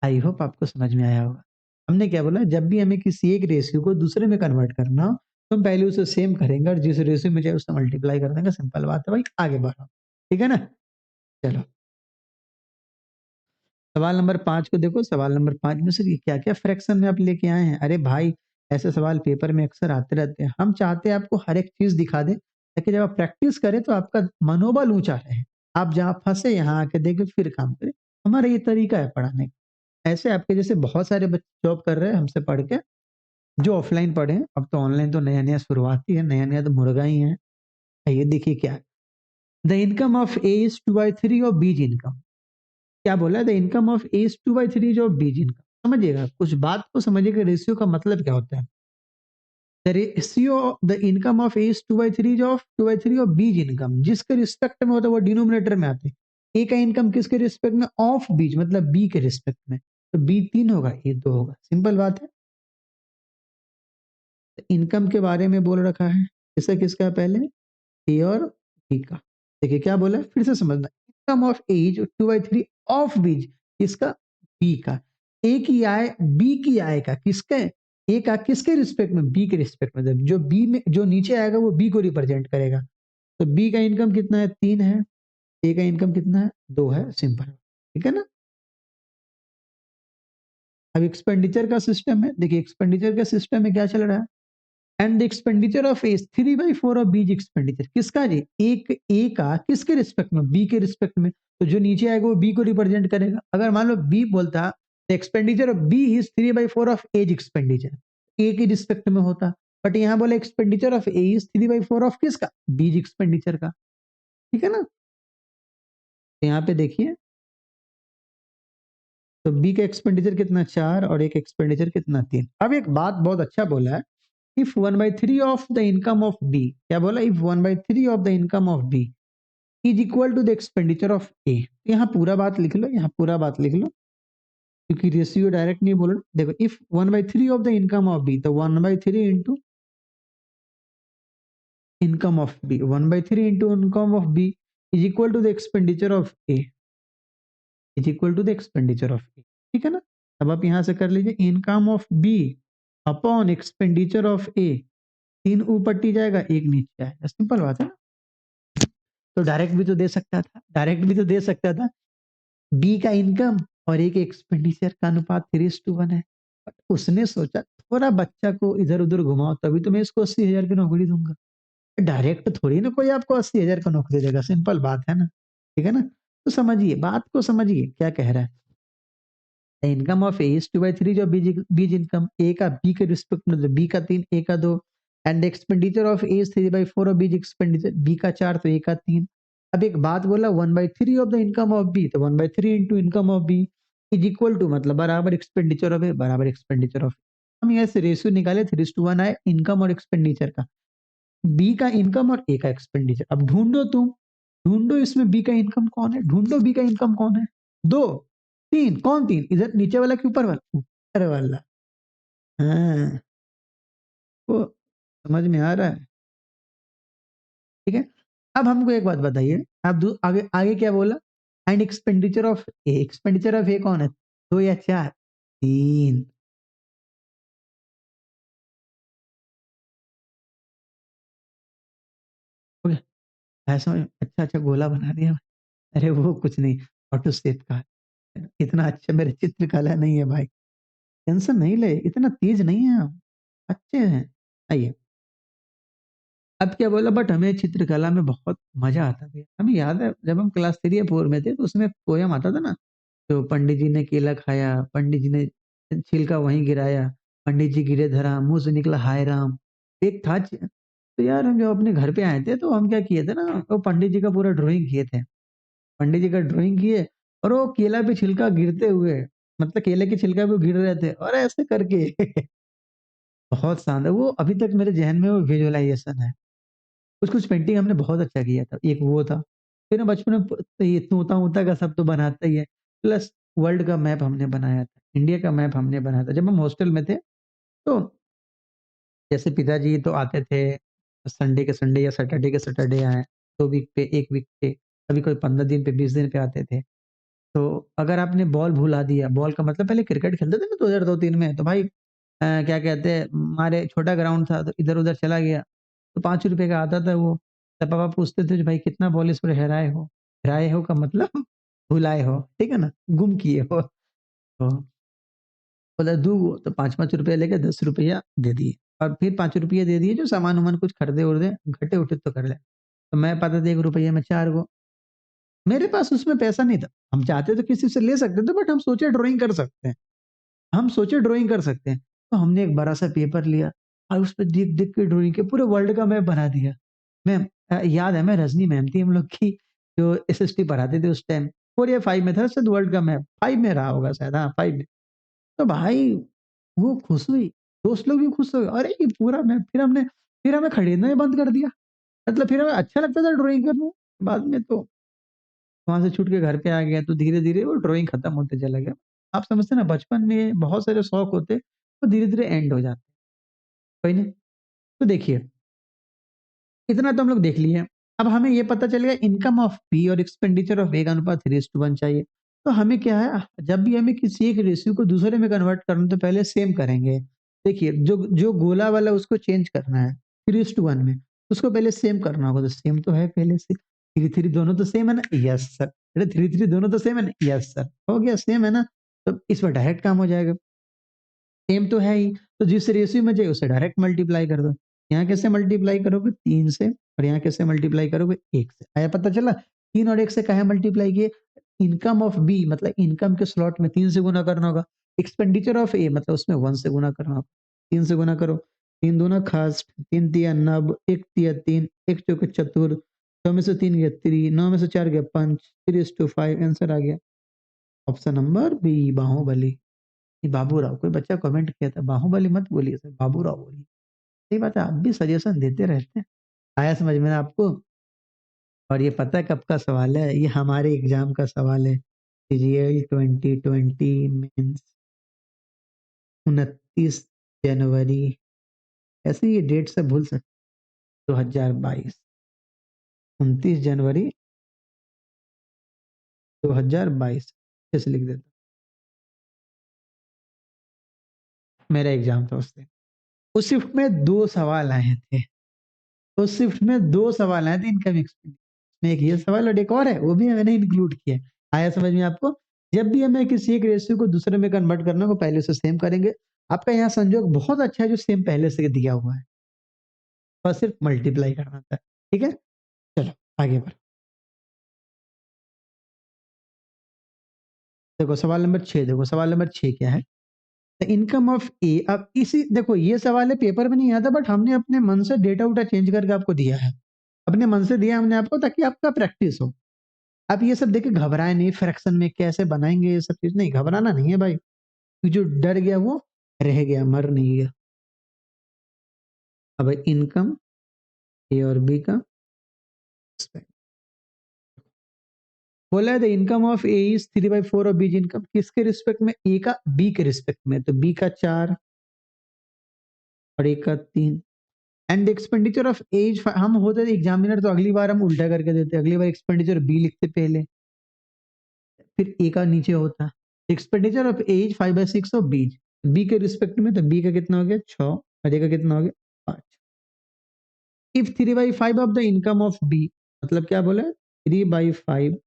आई होप आपको समझ में आया होगा। हमने क्या बोला, जब भी हमें किसी एक रेशियो को दूसरे में कन्वर्ट करना हो तो हम पहले उसे सेम करेंगे और जिस रेशियो में चाहे उससे मल्टीप्लाई कर देंगे, सिंपल बात है भाई, आगे बढ़ो, ठीक है ना। चलो सवाल नंबर 5 को देखो, सवाल नंबर 5 में से क्या क्या फ्रैक्शन में आप लेके आए हैं, अरे भाई ऐसे सवाल पेपर में अक्सर आते रहते हैं, हम चाहते हैं आपको हर एक चीज दिखा दें ताकि जब आप प्रैक्टिस करें तो आपका मनोबल ऊंचा रहे, आप जहाँ फंसे यहाँ आके देखें फिर काम करें, हमारा ये तरीका है पढ़ाने का। ऐसे आपके जैसे बहुत सारे बच्चे जॉब कर रहे हैं हमसे पढ़ के, जो ऑफलाइन पढ़े हैं, अब तो ऑनलाइन तो नया नया शुरुआत ही है, नया नया तो मुर्गा ही है। ये देखिए क्या है, the income of A is 2/3 of B's income, क्या बोला है, the income of A is 2/3 जो बीज इनकम, समझिएगा कुछ बात को समझिएगा, रेशियो का मतलब क्या होता है, the ratio the income of A is 2/3 of B's income, जिसके रिस्पेक्ट में होता है वो डिनोमिनेटर में आते हैं, ए का इनकम किसके रिस्पेक्ट में, ऑफ बीज मतलब बी के रिस्पेक्ट में, तो बी 3 होगा ए 2 होगा, सिंपल बात है। इनकम के बारे में बोल रखा है, किसका किसका पहले, ए और बी का, देखिए क्या बोला है फिर से समझना, इनकम ऑफ ए जो 2/3 ऑफ बीज, किसका, बी का, ए की आय बी की आय का, किसके, ए का किसके रिस्पेक्ट में, बी के रिस्पेक्ट में, जो बी में जो नीचे आएगा वो बी को रिप्रेजेंट करेगा, तो बी का इनकम कितना है 3 है, ए का इनकम कितना है 2 है, सिंपल, ठीक है ना। अब एक्सपेंडिचर का सिस्टम है, देखिए एक्सपेंडिचर का सिस्टम में क्या चल रहा है, and the expenditure of A 3/4 of B's expenditure, किसका जी, एक ए का किसके रिस्पेक्ट में, बी के रिस्पेक्ट में, तो जो नीचे आएगा वो बी को रिप्रेजेंट करेगा, अगर मान लो बी बोलता the expenditure of B is 3/4 of A's expenditure, A के रिस्पेक्ट में होता, बट यहाँ बोले expenditure of A is 3/4 of किसका, बीज एक्सपेंडिचर का, ठीक है ना। तो यहाँ पे देखिए, तो बी का एक्सपेंडिचर कितना 4 और एक एक्सपेंडिचर कितना 3, अब एक बात बहुत अच्छा बोला है, if 1/3 of the income of B, क्या बोला, if 1/3 of the income of B is equal to the expenditure of A, यहाँ पूरा बात लिख लो, यहाँ पूरा बात लिख लो, क्योंकि रेशियो डायरेक्ट नहीं बोल रहा, देखो if 1/3 of the income of B, तो 1/3 into income of B, 1/3 into income of B is equal to the expenditure of A, is equal to the expenditure of A, ठीक है ना। अब आप यहाँ से कर लीजिए, income of B upon expenditure of A, 3 ऊपर टी जाएगा 1 नीचे आएगा, सिंपल बात है ना। तो डायरेक्ट भी तो दे सकता था, डायरेक्ट भी तो दे सकता था, बी का इनकम और ए के एक्सपेंडिचर का अनुपात 3:1 है, बट उसने सोचा थोड़ा बच्चा को इधर उधर घुमाओ तभी तो मैं इसको 80,000 की नौकरी दूंगा, डायरेक्ट थोड़ी ना कोई आपको 80,000 का नौकरी देगा, सिंपल बात है ना, ठीक है ना। तो समझिए बात को, समझिए क्या कह रहा है, इनकम ऑफ ए इज 2/3 जो बीज बीज इनकम, ए का बी के रिस्पेक्ट में, तो बी का 3 ए का 2, and expenditure of A is 3/4 of B's expenditure, B का 4 तो ए का 3। अब एक बात बोला 1/3 of the income of B, तो 1/3 into income of B is equal to मतलब बराबर एक्सपेंडिचर ऑफ ए बराबर एक्सपेंडिचर ऑफ, हम यहाँ से रेशियो निकाले 3:1 आए इनकम और एक्सपेंडिचर का, बी का इनकम और ए का एक्सपेंडिचर, अब ढूंढो तुम ढूँढो इसमें बी का इनकम कौन है? ढूँढो बी का इनकम कौन है? 2, 3 कौन 3? इधर नीचे वाला कि ऊपर वाला? ऊपर वाला। हाँ, वो समझ में आ रहा है, ठीक है? अब हमको एक बात बताइए, आप दू आगे आगे क्या बोला? एंड एक्सपेंडिचर ऑफ ए कौन है? 2 या 4? 3। हो गया? है समझ में? अच्छा, अच्छा गोला बना दिया। अरे वो कुछ नहीं, ऑटो सेव का है। इतना अच्छा मेरा चित्रकला नहीं है भाई। टेंशन नहीं ले, इतना तेज नहीं है हम, अच्छे हैं। आइए, अब क्या बोला बट हमें चित्रकला में बहुत मज़ा आता था। हमें याद है जब हम क्लास 3 या 4 में थे तो उसमें पोएम आता था ना, तो पंडित जी ने केला खाया, पंडित जी ने छिलका वहीं गिराया, पंडित जी गिरे धरा, मुँह से निकला हाय राम। एक था तो यार हम जब अपने घर पे आए थे तो हम क्या किए थे ना, वो पंडित जी का पूरा ड्राइंग किए थे। पंडित जी का ड्राइंग किए और वो केला पे छिलका गिरते हुए, मतलब केले के छिलका पे गिर रहे थे और ऐसे करके बहुत शानदार, वो अभी तक मेरे ज़हन में वो विजुअलाइज़ेशन है। कुछ-कुछ पेंटिंग हमने बहुत अच्छा किया था, एक वो था। फिर ना बचपन में ये तोता-वोता का सब तो बनाता ही है, प्लस वर्ल्ड का मैप हमने बनाया था, इंडिया का मैप हमने बनाया था। जब हम हॉस्टल में थे, तो जैसे पिताजी तो आते थे, संडे के संडे या सैटरडे के सैटरडे आए, 2 वीक पे, 1 वीक पे, कभी कोई 15 दिन पे, 20 दिन पे आते थे। तो अगर आपने बॉल भुला दिया, बॉल का मतलब पहले क्रिकेट खेलते थे ना 2002-3 में, तो भाई क्या कहते हैं, हमारे छोटा ग्राउंड था तो इधर-उधर चला गया, तो ₹5 का आता था वो। तब पापा पूछते थे भाई कितना बॉल इस पर हेराए हो? हेराए हो का मतलब भुलाए हो, ठीक है ना? गुम किए हो। तो बोला दूँ तो ₹5-5 लेके ₹10 दे दिए और फिर ₹5 दे दिए जो सामान-वामान कुछ खरीदे-वर्दे, घटे-उटे तो कर ले। तो मैं पाता था ₹1 में 4 गो। मेरे पास उसमें पैसा नहीं था। हम चाहते तो किसी से ले सकते थे बट हम सोचे ड्राइंग कर सकते हैं। हम सोचे ड्राइंग कर सकते हैं। तो हमने एक बड़ा-सा पेपर लिया और उसपे देख-देख के ड्राइंग किया, पूरे वर्ल्ड का मैप बना दिया। मैं याद है मैं रजनी मैम थी हम लोग की जो एसएसटी पढ़ाते थे उस टाइम 4 या 5 में था शायद वर्ल्ड का मैप, 5 में रहा होगा शायद, हाँ 5 में। तो भाई वो खुश हुई, दोस्त लोग भी खुश हो गए, अरे ये पूरा मैप फिर हमें खरीदना ही बंद कर दिया। मतलब फिर हमें अच्छा लगता था ड्राइंग करना, बाद में तो वहाँ से छूट के घर पे आ गया तो धीरे-धीरे वो ड्राइंग खत्म होते चला गया। आप समझते हैं ना बचपन में बहुत सारे शौक होते, वो धीरे-धीरे एंड हो जाते, कोई नहीं। तो देखिए, इतना तो हम लोग देख लिए। अब हमें ये पता चल गया इनकम ऑफ पी और एक्सपेंडिचर ऑफ ए का अनुपात 3:1 चाहिए। तो हमें क्या है, जब भी हमें किसी एक रेशियो को दूसरे में कन्वर्ट करना है तो पहले सेम करेंगे। देखिए जो जो गोला वाला उसको चेंज करना है 3:1 में, उसको पहले सेम करना होगा, तो सेम तो है पहले से। 3-3 दोनों तो सेम है ना? Yes sir. अरे 3-3 दोनों तो सेम है ना? Yes sir. हो गया सेम है ना? तो इस पर डायरेक्ट काम हो जाएगा। सेम तो है ही, तो जिस रेशियो में चाहिए उसे डायरेक्ट मल्टीप्लाई कर दो। यहाँ कैसे मल्टीप्लाई करोगे? 3 से और यहाँ कैसे मल्टीप्लाई करोगे? 1 से। आया पता चला? 3 और 1 से काहे मल्टीप्लाई किए? इनकम ऑफ बी मतलब इनकम के स्लॉट में 3 से गुना करना होगा। एक्सपेंडिचर ऑफ ए मतलब उसमें 1 से गुना करना होगा। 3 से गुना करो। 3 दूना खास्ट, 3 तिया नब, 1 तिया 3, 1 चौके चतुर, 6 में से 3 गया 3, 9 में से 4 गया 5, 3:5 आंसर आ गया। Option number B Baahubali. ये बाबूराव, कोई बच्चा कमेंट किया था, बाहुबली मत बोलिए सर, बाबूराव बोलिए। सही बात है, आप भी सजेशन देते रहते हैं। आया समझ में आपको? और ये पता है कब का सवाल है? ये हमारे एग्ज़ाम का सवाल है। सीजीएल 2020 मेंस 29 जनवरी, ऐसे ये डेट से भूल सकते, 2022, 29 जनवरी 2022 ऐसे लिख देता। मेरा एग्ज़ाम था उस दिन। उस शिफ्ट में 2 सवाल आए थे। उस शिफ्ट में 2 सवाल आए थे इनकम एक्सपेंडिचर में, एक ये सवाल और एक और है, वो भी मैंने इंक्लूड किया है। आया समझ में आपको? जब भी हमें किसी एक रेशियो को दूसरे में कन्वर्ट करना हो, पहले उसे सेम करेंगे। आपका यहाँ संजोग बहुत अच्छा है जो सेम पहले से दिया हुआ है, बस सिर्फ मल्टीप्लाई करना था। ठीक है? चलो आगे बढ़ो। देखो सवाल नंबर 6 देखो, सवाल नंबर 6 क्या है? द इनकम ऑफ ए, अब इसी देखो ये सवाल है पेपर में नहीं आता बट हमने अपने मन से डेटा-वेटा चेंज करके आपको दिया है। अपने मन से दिया हमने आपको ताकि आपका प्रैक्टिस हो। आप ये सब देख के घबराएँ नहीं, फ्रैक्शन में कैसे बनाएँगे ये सब चीज़ नहीं, घबराना नहीं है भाई। जो डर गया वो रह गया, मर नहीं गया। अब इनकम ए और बी का बोला है the income of A is 3/4 of B income, किसके रिस्पेक्ट में? ए का बी के रिस्पेक्ट में, तो बी का 4 और ए का 3। एंड एक्सपेंडिचर ऑफ एज, हम होते थे एग्जामिनर तो अगली बार हम उल्टा करके देते, अगली बार एक्सपेंडिचर बी लिखते पहले, फिर ए का नीचे होता। Expenditure of A's 5/6 of B के रिस्पेक्ट में, तो बी का कितना हो गया 6 और ए का कितना हो गया 5। If 3/5 of the income of B, मतलब क्या बोला, 3/5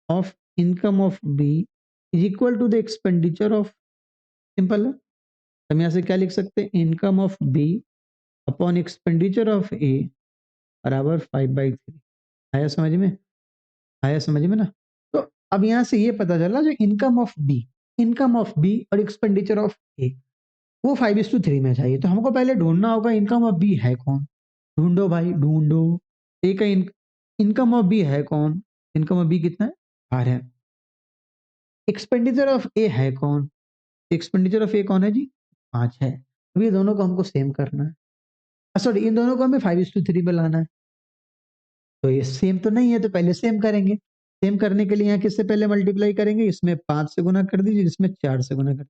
of income of B is equal to the expenditure of, simple है, हम यहाँ से क्या लिख सकते हैं, income of B upon expenditure of A बराबर 5/3। आया समझ में? आया समझ में ना? तो अब यहाँ से ये पता चला जो इनकम ऑफ बी और एक्सपेंडिचर ऑफ ए वो 5:3 में चाहिए, तो हमको पहले ढूंढना होगा इनकम ऑफ बी है कौन। ढूंढो भाई ढूंढो। ए का इनकम ऑफ बी है कौन? इनकम ऑफ बी कितना है? 8 है। एक्सपेंडिचर ऑफ ए है कौन? एक्सपेंडिचर ऑफ ए कौन है जी? 5 है। अब ये दोनों को हमको सेम करना है, सॉरी इन दोनों को हमें 5:3 पे लाना है। तो ये सेम तो नहीं है, तो पहले सेम करेंगे। सेम करने के लिए यहाँ किससे पहले मल्टीप्लाई करेंगे? इसमें 5 से गुना कर दीजिए, इसमें 4 से गुना कर।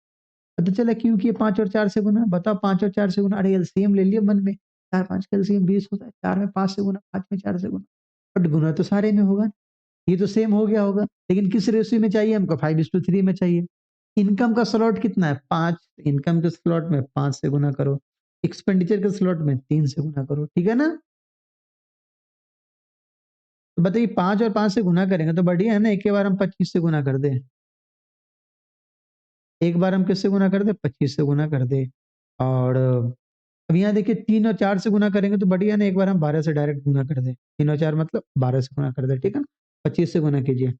पता चला क्यों किए 5 और 4 से गुना? बताओ 5 और 4 से गुना, अरे एलसीएम ले लिया मन में, 4 5 का एलसीएम 20 होता है, 4 में 5 से गुना, 5 में 4 से गुना, बट गुना तो सारे में होगा, ये तो सेम हो गया होगा। लेकिन किस रेशियो में चाहिए हमको? 5:3 में चाहिए। इनकम का स्लॉट कितना है? 5। इनकम के स्लॉट में 5 से गुना करो, एक्सपेंडिचर के स्लॉट में 3 से गुना करो, ठीक है ना? तो बताइए 5 और 5 से गुना करेंगे तो बढ़िया है ना, एक के बार हम 25 से गुना कर दे, एक बार हम किससे गुना कर दे? 25 से गुना कर दे। और अब यहाँ देखिए 3 और 4 से गुना करेंगे तो बढ़िया ना, एक बार हम 12 से डायरेक्ट गुना कर दे, 3 और 4 मतलब 12 से गुना कर दे, ठीक है ना? 25 से गुना कीजिए,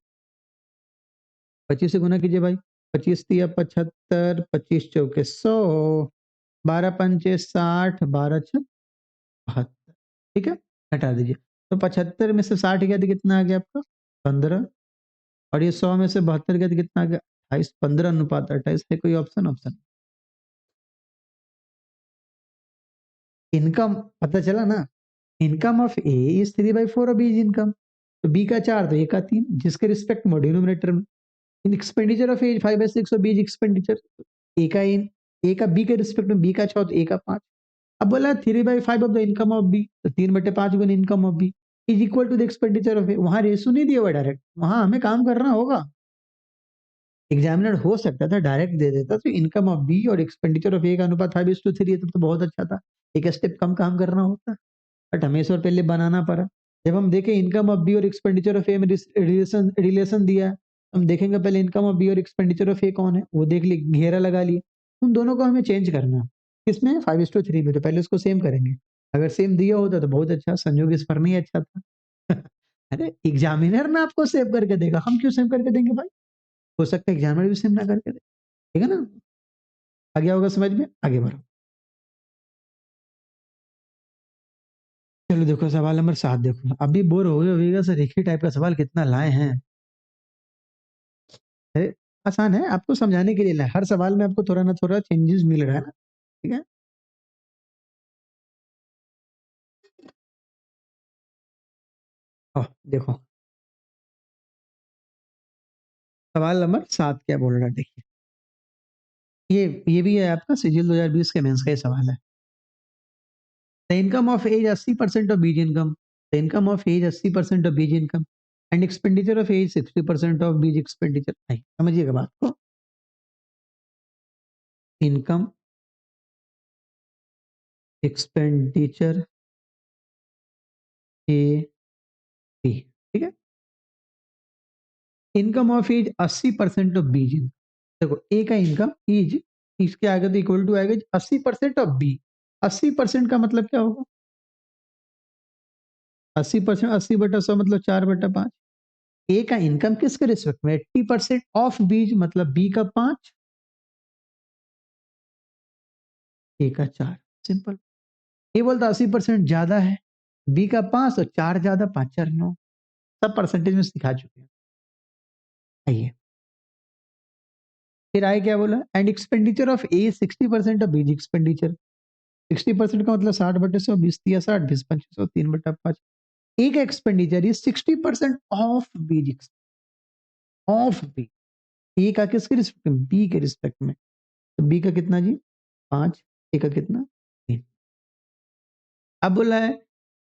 25 से गुना कीजिए भाई, 25 तिया 75, 25 चौके 100, 12 पंचे 60, 12 छह 72, ठीक है, हटा दीजिए। तो 75 में से 60 गया तो कितना आ गया आपका? 15। और ये 100 में से 72 गया तो कितना आ गया? 28। 15:28 है कोई ऑप्शन? ऑप्शन इनकम पता चला ना, income of A is 3/4 of B is income, तो बी का 4 तो ए का 3, जिसके रिस्पेक्ट में डिनोमिनेटर में। इन एक्सपेंडिचर ऑफ ए 5/6 और बी इज एक्सपेंडिचर, ए का इन ए का बी के रिस्पेक्ट में, बी का 6 तो ए का 5। अब बोला 3/5 of the income of B, तो 3/5 गुना income of B is equal to the expenditure of A. वहां रेशो नहीं दिया हुआ डायरेक्ट, वहां हमें काम करना होगा। एग्जामिनर हो सकता था डायरेक्ट दे देता, तो इनकम ऑफ बी और एक्सपेंडिचर ऑफ ए का अनुपात 5:3 है, तब तो बहुत अच्छा था, एक स्टेप कम काम करना होता, बट हमें इस बार पहले बनाना पड़ा। जब हम देखें इनकम ऑफ बी और एक्सपेंडिचर ऑफ ए में रिलेशन रिलेशन दिया है, हम देखेंगे पहले इनकम ऑफ बी और एक्सपेंडिचर ऑफ ए कौन है, वो देख लिए, घेरा लगा लिए। उन दोनों को हमें चेंज करना है, किसमें? 5:3 में। तो पहले उसको सेम करेंगे, अगर सेम दिया होता तो बहुत अच्छा, संयोग इस पर नहीं अच्छा था। अरे एग्जामिनर ना आपको सेव करके देगा, हम क्यों सेव करके देंगे भाई? हो सकता है एग्जामिनर भी सेव ना करके दे, ठीक है ना? आ गया होगा समझ में? आगे बढ़ो। चलो देखो सवाल नंबर 7 देखो, अभी बोर हो गए होगा सर, एक ही टाइप का सवाल कितना लाए हैं। अरे आसान है, आपको समझाने के लिए लाए, हर सवाल में आपको थोड़ा ना थोड़ा चेंजेस मिल रहा है ना, ठीक है? देखो सवाल नंबर 7 क्या बोल रहा है, देखिए, ये भी है आपका सिजिल 2020 के मेंस का ही सवाल है। The income of A's 80% of B's income, the income of A's 80% of B's income and expenditure of A's 60% of B's expenditure. नहीं समझिएगा बात को, इनकम एक्सपेंडिचर ए बी, ठीक है? Income of A's 80% of B's income, देखो ए का income is, इसके आगे तो इक्वल टू आएगा 80% ऑफ बी। 80% का मतलब क्या होगा? 80%, 80/100 मतलब 4/5। ए का इनकम किसके रिस्पेक्ट में? 80% ऑफ बीज मतलब बी का 5, ए का 4, सिंपल। ए बोलता 80% ज्यादा है, बी का 5 और 4 ज्यादा, 5 4 9, सब परसेंटेज में सिखा चुके हैं। आइए फिर आए क्या बोला, and expenditure of A 60% of B's expenditure. 60% का मतलब 60/100, 20 या 60, 20 2500, 3/5। ए का एक्सपेंडिचर इज 60% ऑफ बीज, ऑफ बी। ए का किसके रिस्पेक्ट में? बी के रिस्पेक्ट में। तो बी का कितना जी? 5। ए का कितना? 3। अब बोला है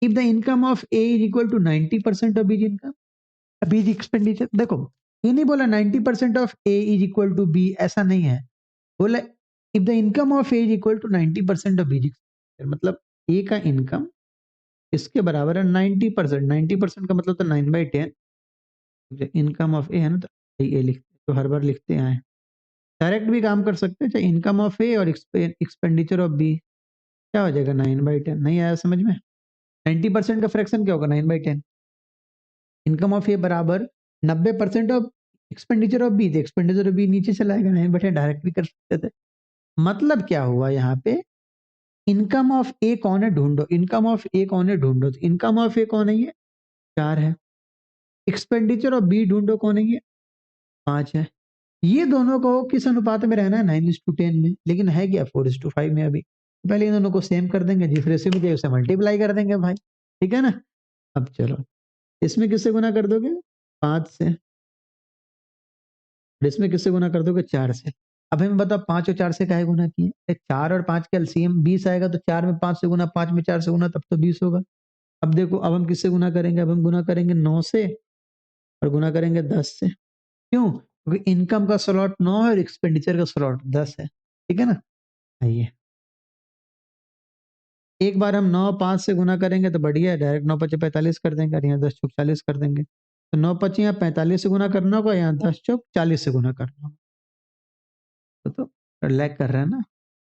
if the income of A is equal to 90% of B's income, B's expenditure. देखो, ये नहीं बोला 90% of A is equal to B, ऐसा नहीं है। बोला if the income of A is equal to 90% of B's expenditure, मतलब ए का इनकम इसके बराबर है 90%। 90% का मतलब तो 9/10। इनकम ऑफ ए है ना, तो ए लिखते तो हर बार लिखते आए। डायरेक्ट भी काम कर सकते हैं, चाहे इनकम ऑफ ए और एक्सपेंडिचर ऑफ बी। क्या हो जाएगा? 9/10। नहीं आया समझ में? 90% का फ्रैक्शन क्या होगा? 9/10। इनकम ऑफ ए बराबर 90% of expenditure of B. Expenditure of B नीचे चला आएगा, 9/10 डायरेक्ट भी कर सकते थे। मतलब क्या हुआ यहाँ पे? इनकम ऑफ ए कौन है ढूंढो, इनकम ऑफ ए कौन है ढूंढो। तो इनकम ऑफ ए कौन है? ये 4 है। एक्सपेंडिचर ऑफ बी ढूंढो, कौन है? ये 5 है। ये दोनों को किस अनुपात में रहना है? 9:10 में। लेकिन है क्या? 4:5 में अभी। पहले इन दोनों को सेम कर देंगे, जिस रेशियो में दिया उसे मल्टीप्लाई कर देंगे भाई। ठीक है ना? अब चलो, इसमें किससे गुना कर दोगे? 5 से। और इसमें किससे गुना कर दोगे? 4 से। अब हमें बताओ 5 और 4 से काहे गुना किए? 4 और 5 का एलसीएम 20 आएगा, तो 4 में 5 से गुना, 5 में 4 से गुना, तब तो 20 होगा। अब देखो, अब हम किससे गुना करेंगे? अब हम गुना करेंगे 9 से और गुना करेंगे 10 से। क्यों? क्योंकि इनकम का स्लॉट 9 है और एक्सपेंडिचर का स्लॉट 10 है। ठीक है ना? आइए, एक बार हम 9 5 से गुना करेंगे तो बढ़िया है, डायरेक्ट 9 5 45 कर देंगे और यहाँ 10 चौक 40 कर देंगे। तो 9 5 यहाँ 45 से गुना करना होगा, यहाँ 10 चौक 40 से गुना करना होगा। तो लैग कर रहा है ना?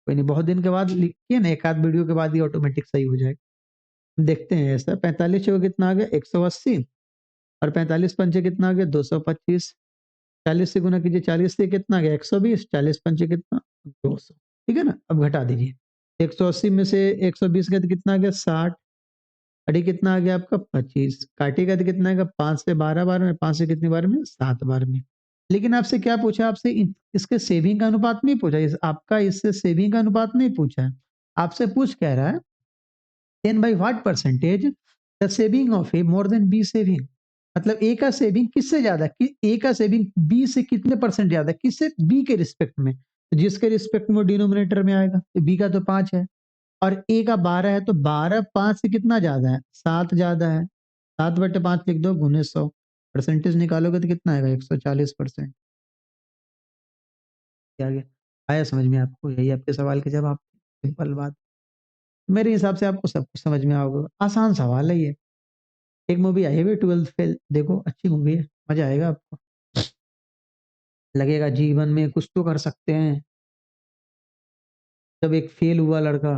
कोई नहीं, बहुत दिन के बाद लिखिए ना, एक आध वीडियो के बाद ही ऑटोमेटिक सही हो जाएगा। देखते हैं ऐसा। 45 चौक कितना आ गया? 180। और 45 पंचे कितना आ गया? 225। 40 से गुना कीजिए, 40 से कितना आ गया? 120। 40 पंचे कितना? 200। ठीक है ना? अब घटा दीजिए। 180 में से 120 गया तो कितना आ गया? 60। अड़ी कितना आ गया आपका? 25। काटेगा तो कितना आएगा? 5 से 12 बार में, 5 से कितनी बार में? 7 बार में। लेकिन आपसे क्या पूछा? आपसे इसके सेविंग का अनुपात नहीं पूछा, आपका इससे सेविंग का अनुपात नहीं पूछा है। आपसे पूछ कह रहा है then by what percentage the saving of A more than B saving. मतलब ए का सेविंग किससे ज्यादा, कि ए का सेविंग बी से कितने परसेंट ज्यादा, किससे? बी के रिस्पेक्ट में। तो जिसके रिस्पेक्ट में वो डिनोमिनेटर में आएगा, तो बी का तो 5 है और ए का 12 है, तो 12 5 से कितना ज्यादा है? 7 ज्यादा है। 7/5 लिख दो, गुने 100। परसेंटेज निकालोगे तो कितना आएगा? 140%। क्या गया? आया समझ में आपको? यही आपके सवाल के जवाब। सिंपल बात। मेरे हिसाब से आपको सब कुछ समझ में आओगे, आसान सवाल है ये। एक मूवी आई है 12th फेल, देखो अच्छी मूवी है, मजा आएगा आपको। लगेगा जीवन में कुछ तो कर सकते हैं। जब एक फेल हुआ लड़का,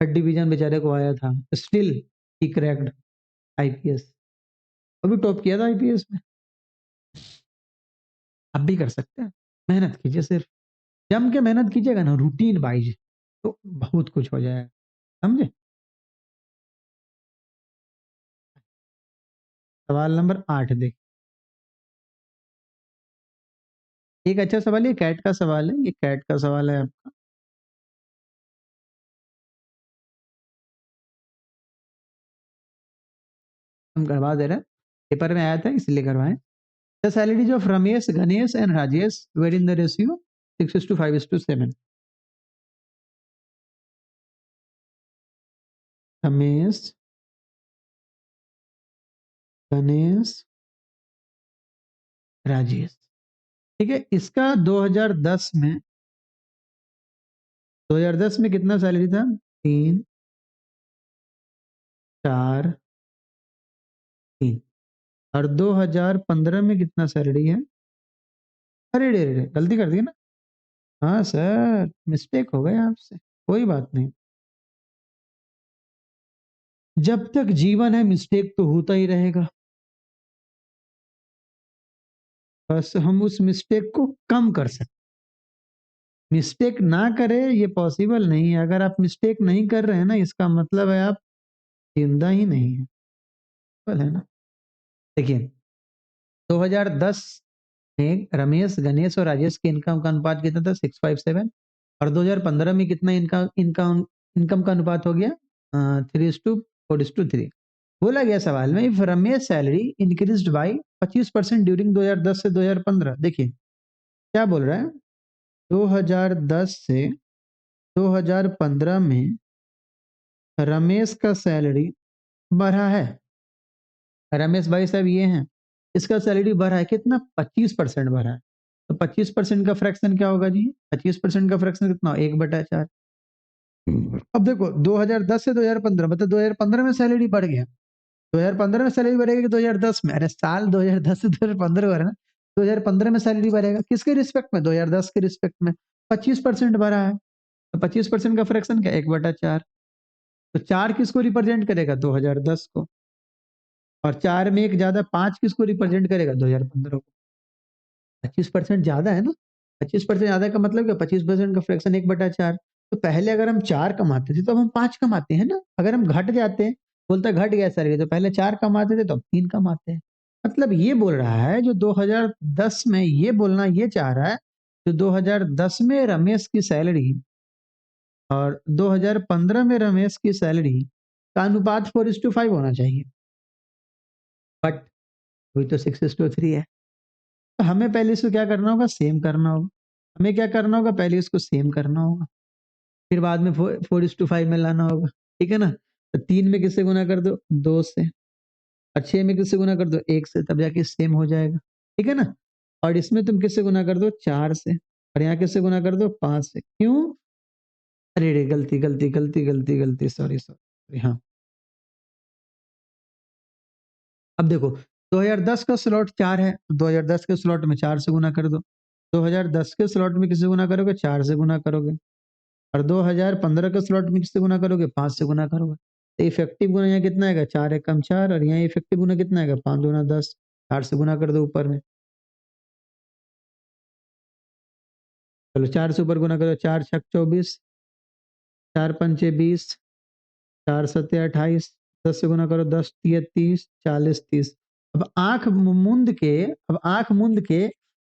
3rd डिवीजन बेचारे को आया था, स्टिल ही क्रैक्ड आईपीएस। अभी टॉप किया था आईपीएस में। आप भी कर सकते हैं, मेहनत कीजिए, सिर्फ जम के मेहनत कीजिएगा ना, रूटीन वाइज, तो बहुत कुछ हो जाएगा। समझे? सवाल नंबर 8 देख। एक अच्छा सवाल, ये कैट का सवाल है, ये कैट का सवाल है आपका। हम करवा दे रहे हैं, पेपर में आया था इसलिए करवाएं। The salaries of Ramesh, Ganesh and Rajesh were in the ratio 6:5:7। Ramesh, Ganesh, Rajesh. ठीक है, इसका 2010 में कितना सैलरी था? 3 4 3। और 2015 में कितना सैलरी है? अरे रे रे, गलती कर दी ना। हाँ सर, मिस्टेक हो गया आपसे, कोई बात नहीं। जब तक जीवन है मिस्टेक तो होता ही रहेगा, बस हम उस मिस्टेक को कम कर सकते। मिस्टेक ना करे ये पॉसिबल नहीं है। अगर आप मिस्टेक नहीं कर रहे हैं ना, इसका मतलब है आप जिंदा ही नहीं है। है ना? देखिए, 2010 में रमेश, गणेश और राजेश के इनकम का अनुपात कितना था? 6:5:7। और 2015 में कितना इनकम इनकम इनकम का अनुपात हो गया? 3:4:3। बोला गया सवाल में, if Ramesh salary increased by 25% during 2010 से 2015। देखिए क्या बोल रहा है, 2010 से 2015 में रमेश का सैलरी बढ़ा है। रमेश भाई साहब ये हैं, इसका सैलरी बढ़ा है कितना, 25% बढ़ा है। तो 25% का फ्रैक्शन क्या होगा जी, 25% का फ्रैक्शन कितना, 1/4। अब देखो 2010 से 2015, मतलब 2015 में सैलरी बढ़ गया, 2015 में सैलरी बढ़ेगी कि 2010 में, अरे साल 2010 से 2015 हो रहा है ना, 2015 में सैलरी बढ़ेगा किसके रिस्पेक्ट में, 2010 के रिस्पेक्ट में। 25% बढ़ा है, तो 25% का फ्रैक्शन क्या, 1/4। तो 4 किसको रिप्रेजेंट करेगा, 2010 को, और 4 में एक ज्यादा, 5 किसको रिप्रेजेंट करेगा, 2015 को। 25% ज्यादा है ना, 25% ज्यादा का मतलब क्या, 25% का फ्रैक्शन 1/4। तो पहले अगर हम 4 कमाते थे तो अब हम 5 कमाते हैं ना, अगर हम घट जाते हैं, बोलता घट गया सर, ये तो पहले 4 कमाते थे तो अब 3 कमाते हैं। मतलब ये बोल रहा है जो 2010 में, ये बोलना ये चाह रहा है, जो 2010 में रमेश की सैलरी और 2015 में रमेश की सैलरी का अनुपात 4:5 होना चाहिए, बट वही तो 6:3 है। तो हमें पहले इसको क्या करना होगा, सेम करना होगा। हमें क्या करना होगा, पहले इसको सेम करना होगा, फिर बाद में 4:5 में लाना होगा, ठीक है ना। तो 3 में किससे गुना कर दो, 2 से, और 6 में किससे गुना कर दो, 1 से, तब जाके सेम हो जाएगा, ठीक है ना। और इसमें तुम किससे गुना कर दो, 4 से, और यहाँ किससे गुना कर दो, 5 से। क्यों, अरे रे गलती गलती गलती गलती गलती, सॉरी सॉरी, हाँ। अब देखो 2010 का स्लॉट 4 है, 2010 के स्लॉट में 4 से गुना कर दो, 2010 के स्लॉट में किससे गुना करोगे, 4 से गुना करोगे, और 2015 के स्लॉट में किससे गुना करोगे, 5 से गुना करोगे। तो इफेक्टिव गुना यहाँ कितना आएगा, 4 एक कम 4, और यहाँ इफेक्टिव गुना कितना आएगा, 5 दूना 10, 4 से गुना कर दो ऊपर में। चलो 4 से ऊपर गुना करो, 4 छक 24, 4 पंचे 20, 4 सत्ते 28, 10 से गुना करो, 10 तिये 30, 40 30। अब आंख मूंद के, अब आंख मूंद के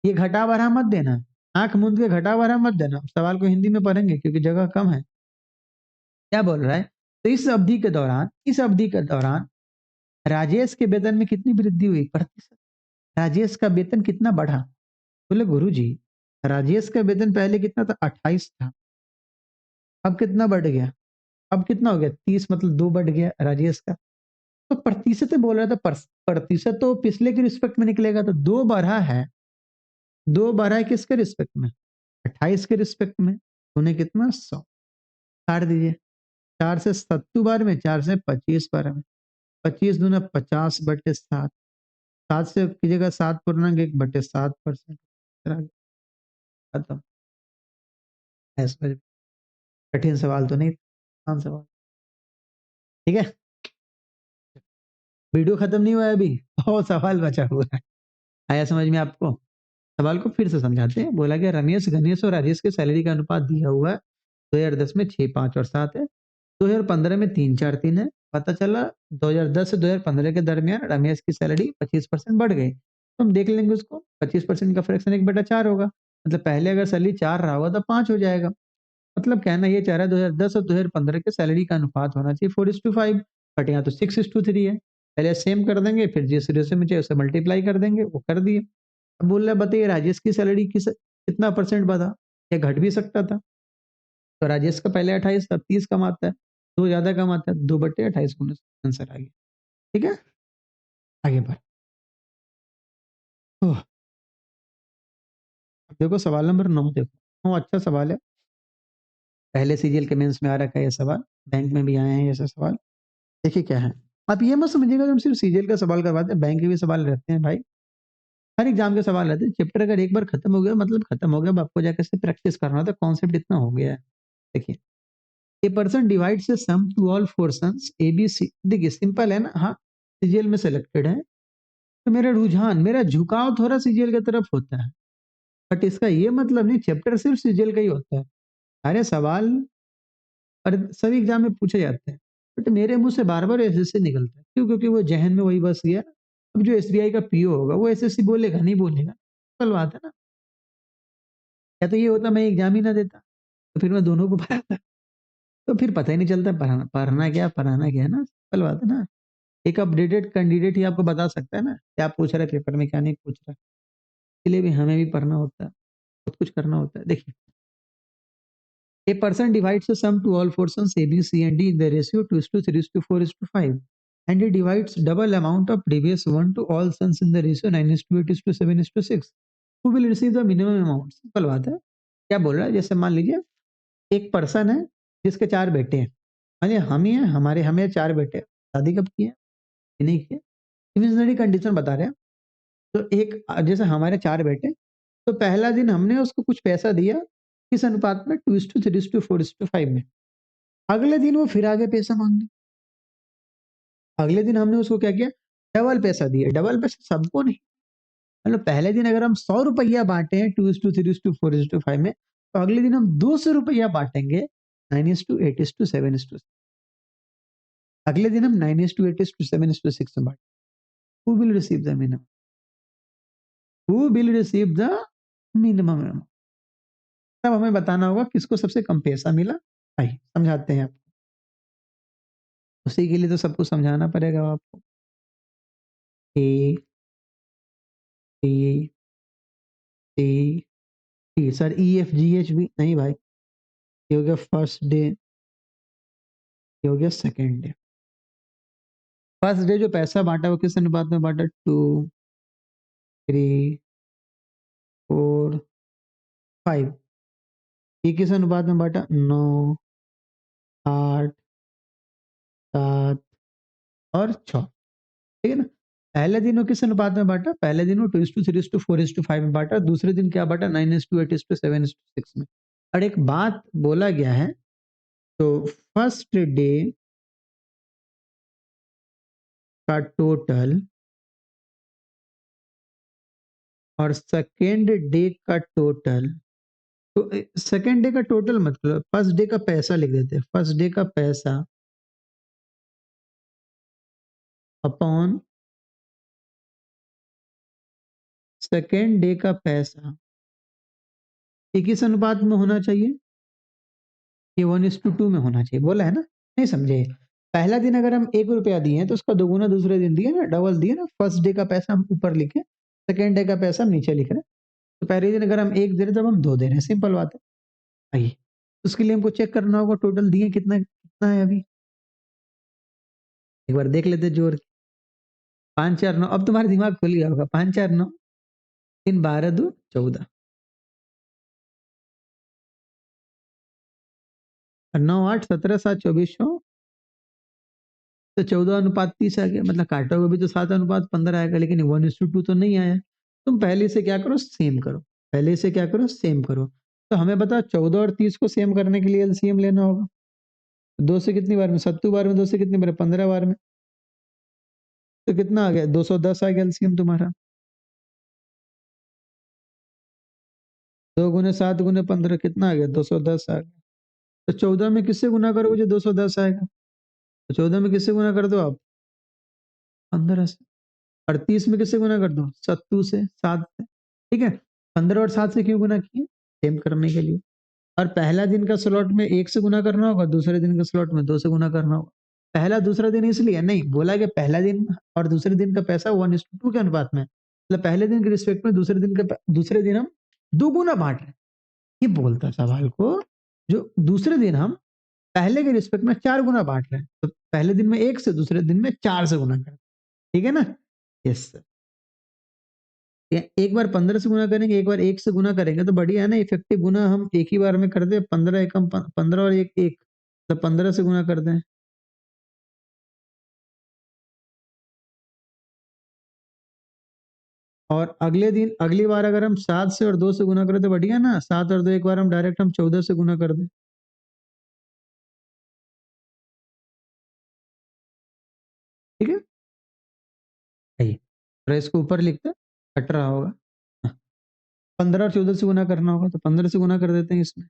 ये घटा बढ़ा मत देना, आंख मूंद के घटा बढ़ा मत देना, सवाल को हिंदी में पढ़ेंगे क्योंकि जगह कम है। क्या बोल रहा है, तो इस अवधि के दौरान, इस अवधि के दौरान राजेश के वेतन में कितनी वृद्धि हुई, प्रतिशत। राजेश का वेतन कितना बढ़ा, बोले गुरुजी राजेश का वेतन पहले कितना था, 28 था, अब कितना बढ़ गया, अब कितना हो गया, 30, मतलब 2 बढ़ गया राजेश का। तो प्रतिशत बोल रहा था, प्रतिशत तो पिछले के रिस्पेक्ट में निकलेगा, तो 2 बढ़ा है, 2 बढ़ा है किसके रिस्पेक्ट में, 28 के रिस्पेक्ट में, उन्हें कितना, 100। काट दीजिए, 4 से 70 बार में, 4 से 25 बार में, 25 दूना 50/7, 7 से कीजिएगा 7.1/7%। खत्म। ऐसा कठिन सवाल तो नहीं, आसान सवाल, ठीक है। वीडियो खत्म नहीं हुआ है अभी, और सवाल बचा हुआ है। आया समझ में आपको, सवाल को फिर से समझाते हैं। बोला गया रमेश गणेश और राजेश के सैलरी का अनुपात दिया हुआ है, 2010 में 6 5 और 7 है, 2015 में 3 4 3 है। पता चला 2010 से 2015 के दरमियान रमेश की सैलरी 25% बढ़ गई, तो हम देख लेंगे उसको, 25% का फ्रैक्शन 1/4 होगा, मतलब पहले अगर सैलरी 4 रहा होगा तो 5 हो जाएगा। मतलब कहना ये चाह रहा है 2010 और 2015 के सैलरी का अनुपात होना चाहिए 4:5, बट यहाँ तो 6:3 है। पहले सेम कर देंगे, फिर जिस रेशो में चाहिए उसे मल्टीप्लाई कर देंगे, वो कर दिए। अब बोल रहा है बताइए राजेश की सैलरी किस कितना परसेंट बढ़ा, या घट भी सकता था। तो राजेश का पहले 28 था, 30 कमाता है, 2 ज्यादा कमाता है, 2/28 आंसर आ गया, ठीक है। आगे बढ़, ओह, अब देखो सवाल नंबर 9, देखो 9 अच्छा सवाल है, पहले सीजीएल के मेंस में आ रखा है ये सवाल, बैंक में भी आए हैं ऐसे सवाल। देखिए क्या है, आप ये मत समझिएगा कि हम सिर्फ सीजीएल का सवाल करवाते हैं, बैंक के भी सवाल रहते हैं भाई, हर एग्जाम के सवाल रहते हैं। चैप्टर अगर एक बार खत्म हो गया मतलब खत्म हो गया, अब आपको जाकर से प्रैक्टिस करना होता है, कॉन्सेप्ट इतना हो गया है। देखिए, a person divides a sum to all four sons A B C, देखिए सिंपल है ना, हाँ सीजीएल में सेलेक्टेड है, तो मेरा रुझान, मेरा झुकाव थोड़ा सीजीएल की तरफ होता है, बट इसका ये मतलब नहीं चैप्टर सिर्फ सीजीएल का ही होता है। सारे सवाल और सभी एग्जाम में पूछे जाते हैं, बट मेरे मुंह से बार बार एसएससी निकलता है, क्यों, क्योंकि वो जहन में वही बस गया। अब जो एसबीआई का पीओ होगा वो एसएससी बोलेगा नहीं बोलेगा, कल बात है ना। या तो ये होता मैं एग्जाम ही ना देता, तो फिर मैं दोनों को पढ़ाता, तो फिर पता ही नहीं चलता पढ़ाना पढ़ना क्या, पढ़ाना क्या है ना, कल बात है ना। एक अपडेटेड कैंडिडेट ही आपको बता सकता है ना, क्या पूछ रहा है पेपर में, क्या नहीं पूछ रहा है। इसलिए भी हमें भी पढ़ना होता है, बहुत कुछ करना होता है। देखिए, a person divides the sum to all portions A, B, C and D in the ratio 2:3:4:5 and he divides double amount of previous one to all sums in the ratio 9:8:7:6. Who will receive the minimum amount? Simple बात है। क्या बोल रहा है, जैसे मान लीजिए एक पर्सन है जिसके 4 बेटे हैं। मान लीजिए हम ही हैं, हमें 4 बेटे हैं। शादी कब की है? नहीं की है। इमेजिनरी कंडीशन बता रहे हैं। तो एक जैसे हमारे 4 बेटे, तो पहला दिन हमने उसको कुछ पैसा दिया, किस अनुपात में? 2:3:4:5 में। अगले दिन वो फिर आगे पैसा मांगने, अगले दिन हमने उसको क्या किया? डबल पैसा दिया। डबल पैसा सबको नहीं, मतलब पहले दिन अगर हम 100 रुपया बांटे हैं 2:3:4:5 में, तो अगले दिन हम 200 रुपया बांटेंगे 9:8:7:6। अगले दिन हम 9:8:7:6 में बांटेंगे। Who will receive the minimum? Who will receive the minimum amount? तब हमें बताना होगा किसको सबसे कम पैसा मिला। आइए समझाते हैं आपको। उसी के लिए तो सब कुछ समझाना पड़ेगा आपको। A, T, T, T sir, E F G H भी नहीं भाई। ये हो गया फर्स्ट डे, ये हो गया सेकेंड डे। फर्स्ट डे जो पैसा बांटा वो किस अनुपात में बांटा? 2:3:4:5। ये किस अनुपात में बांटा? 9:8:7 और 6। ठीक है ना। पहले दिन वो किस अनुपात में बांटा? पहले दिन वो 2:3:4:5 में बांटा। दूसरे दिन क्या बांटा? 9:8:7:6 में। और एक बात बोला गया है, तो फर्स्ट डे का टोटल और सेकेंड डे का टोटल, तो सेकेंड डे का टोटल मतलब फर्स्ट डे का पैसा लिख देते हैं। फर्स्ट डे का पैसा अपॉन सेकेंड डे का पैसा, ये किस अनुपात में होना चाहिए? ये 1:2 में होना चाहिए। बोला है ना, नहीं समझे? पहला दिन अगर हम 1 रुपया दिए हैं तो उसका दोगुना दूसरे दिन दिए ना, डबल दिए ना। फर्स्ट डे का पैसा हम ऊपर लिखे, सेकेंड डे का पैसा हम नीचे लिख रहे हैं। तो पहले दिन अगर हम 1 दे रहे हैं, तब हम 2 दे रहे हैं। सिंपल बात है। आइए, उसके लिए हमको चेक करना होगा टोटल दिए कितना कितना है अभी। एक बार देख लेते जोड़ के। 5 4 9, अब तुम्हारा दिमाग खुल गया होगा। 5 4 9, 3 12 2 14 और 9 8 17 7 24 तो 14:30 आ गया। मतलब काटोगे भी तो 7:15 आएगा, लेकिन 1:2 तो नहीं आया। तुम पहले से क्या करो? सेम करो। पहले से क्या करो? सेम करो। तो हमें बताओ 14 और 30 को सेम करने के लिए एलसीएम लेना होगा। 2 से कितनी बार में? 7 बार में। 2 से कितनी बार? 15 बार में। तो कितना आ गया? 210 आ गया एलसीएम तुम्हारा। 2 गुने 7 गुने 15 कितना आ गया? 210 आ गया। तो 14 में किससे गुना करोगे जो 210 आएगा? तो 14 में किससे गुना कर दो आप? 15 से। और 30 में किससे गुना कर दो? 7 से, 7 से। ठीक है। 15 और 7 से क्यों गुना किए? सेम करने के लिए। और पहला दिन का स्लॉट में 1 से गुना करना होगा, दूसरे दिन के स्लॉट में 2 से गुना करना होगा। पहला दूसरा दिन इसलिए नहीं बोला कि पहला दिन और दूसरे दिन का पैसा 1:2 के अनुपात में, मतलब पहले दिन के रिस्पेक्ट में दूसरे दिन हम दोगुना बांट रहे हैं। ये बोलता सवाल को, जो दूसरे दिन हम पहले के रिस्पेक्ट में 4 गुना बांट रहे हैं, तो पहले दिन में 1 से, दूसरे दिन में 4 से गुना करें। ठीक है ना। Yes sir. एक बार 15 से गुना करेंगे, एक बार 1 से गुना करेंगे, तो बढ़िया है ना। इफेक्टिव गुना हम एक ही बार में कर दे। 15 एकम 15 और 1 1, तो 15 से गुना कर दें। और अगले दिन, अगली बार अगर हम 7 से और 2 से गुना करें तो बढ़िया ना। 7 और 2 एक बार हम डायरेक्ट 14 से गुना कर दें। ठीक है। आइए, तो इसको ऊपर लिखते हैं, कट रहा होगा। 15 और 14 से गुना करना होगा, तो 15 से गुना कर देते हैं इसमें।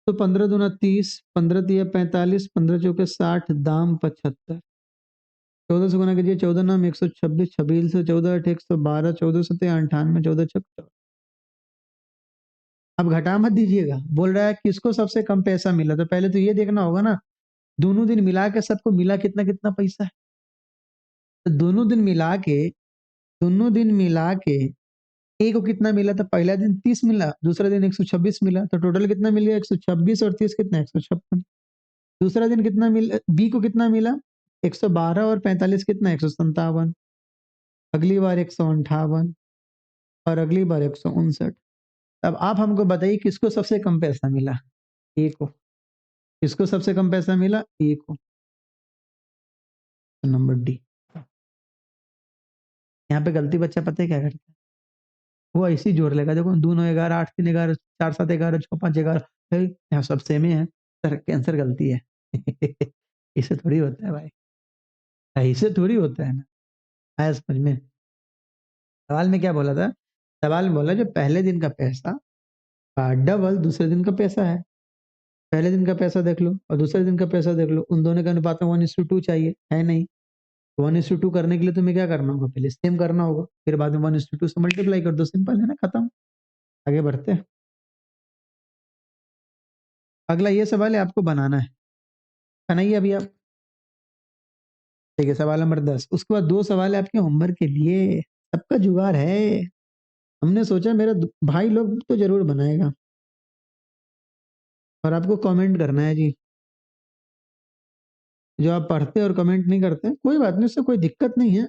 तो 15 दूना 30, 15 तिया 45, 15 चौके 60, दाम 75। 14 से गुना कीजिए। 14 नाम 126, 26 से 14 8 112, 14 सत्ते 98, 14 छक। अब घटा मत दीजिएगा। बोल रहा है किसको सबसे कम पैसा मिला, तो पहले तो ये देखना होगा ना दोनों दिन मिला के सबको मिला कितना कितना पैसा है? तो दोनों दिन मिला के ए को कितना मिला था? पहला दिन 30 मिला, दूसरा दिन 126 मिला, तो टोटल कितना मिल गया? 126 और 30 कितना? 156। दूसरा दिन कितना मिला? बी को कितना मिला? 112 और 45 कितना? 157। अगली बार 158 और अगली बार 159। अब आप हमको बताइए किसको सबसे कम पैसा मिला? ए को। किसको सबसे कम पैसा मिला? ए को। तो नंबर डी। यहाँ पे गलती बच्चा पता है क्या करता है? वो ऐसे ही जोड़ लेगा, देखो 2 9 11 8 3 11 4 7 11 6 5 11, यहाँ सब सेम ही है, सर कैंसर गलती है। इसे थोड़ी होता है भाई, ऐसे थोड़ी होता है ना। आया समझ में? सवाल में क्या बोला था? सवाल में बोला जो पहले दिन का पैसा का डबल दूसरे दिन का पैसा है। पहले दिन का पैसा देख लो और दूसरे दिन का पैसा देख लो, उन दोनों के अनुपात में 1:2 चाहिए, है नहीं? 1:2 करने के लिए तुम्हें क्या करना होगा? पहले सेम करना होगा, फिर बाद में 1:2 से मल्टीप्लाई कर दो, सिंपल है ना, खत्म। आगे बढ़ते हैं। अगला ये सवाल है, आपको बनाना है, बनाइए अभी आप। ठीक है, सवाल नंबर 10। उसके बाद 2 सवाल है आपके होमवर्क के लिए। सबका जुगाड़ है। हमने सोचा मेरा भाई लोग तो जरूर बनाएगा, और आपको कमेंट करना है जी। जो आप पढ़ते और कमेंट नहीं करते कोई बात नहीं, उससे कोई दिक्कत नहीं है।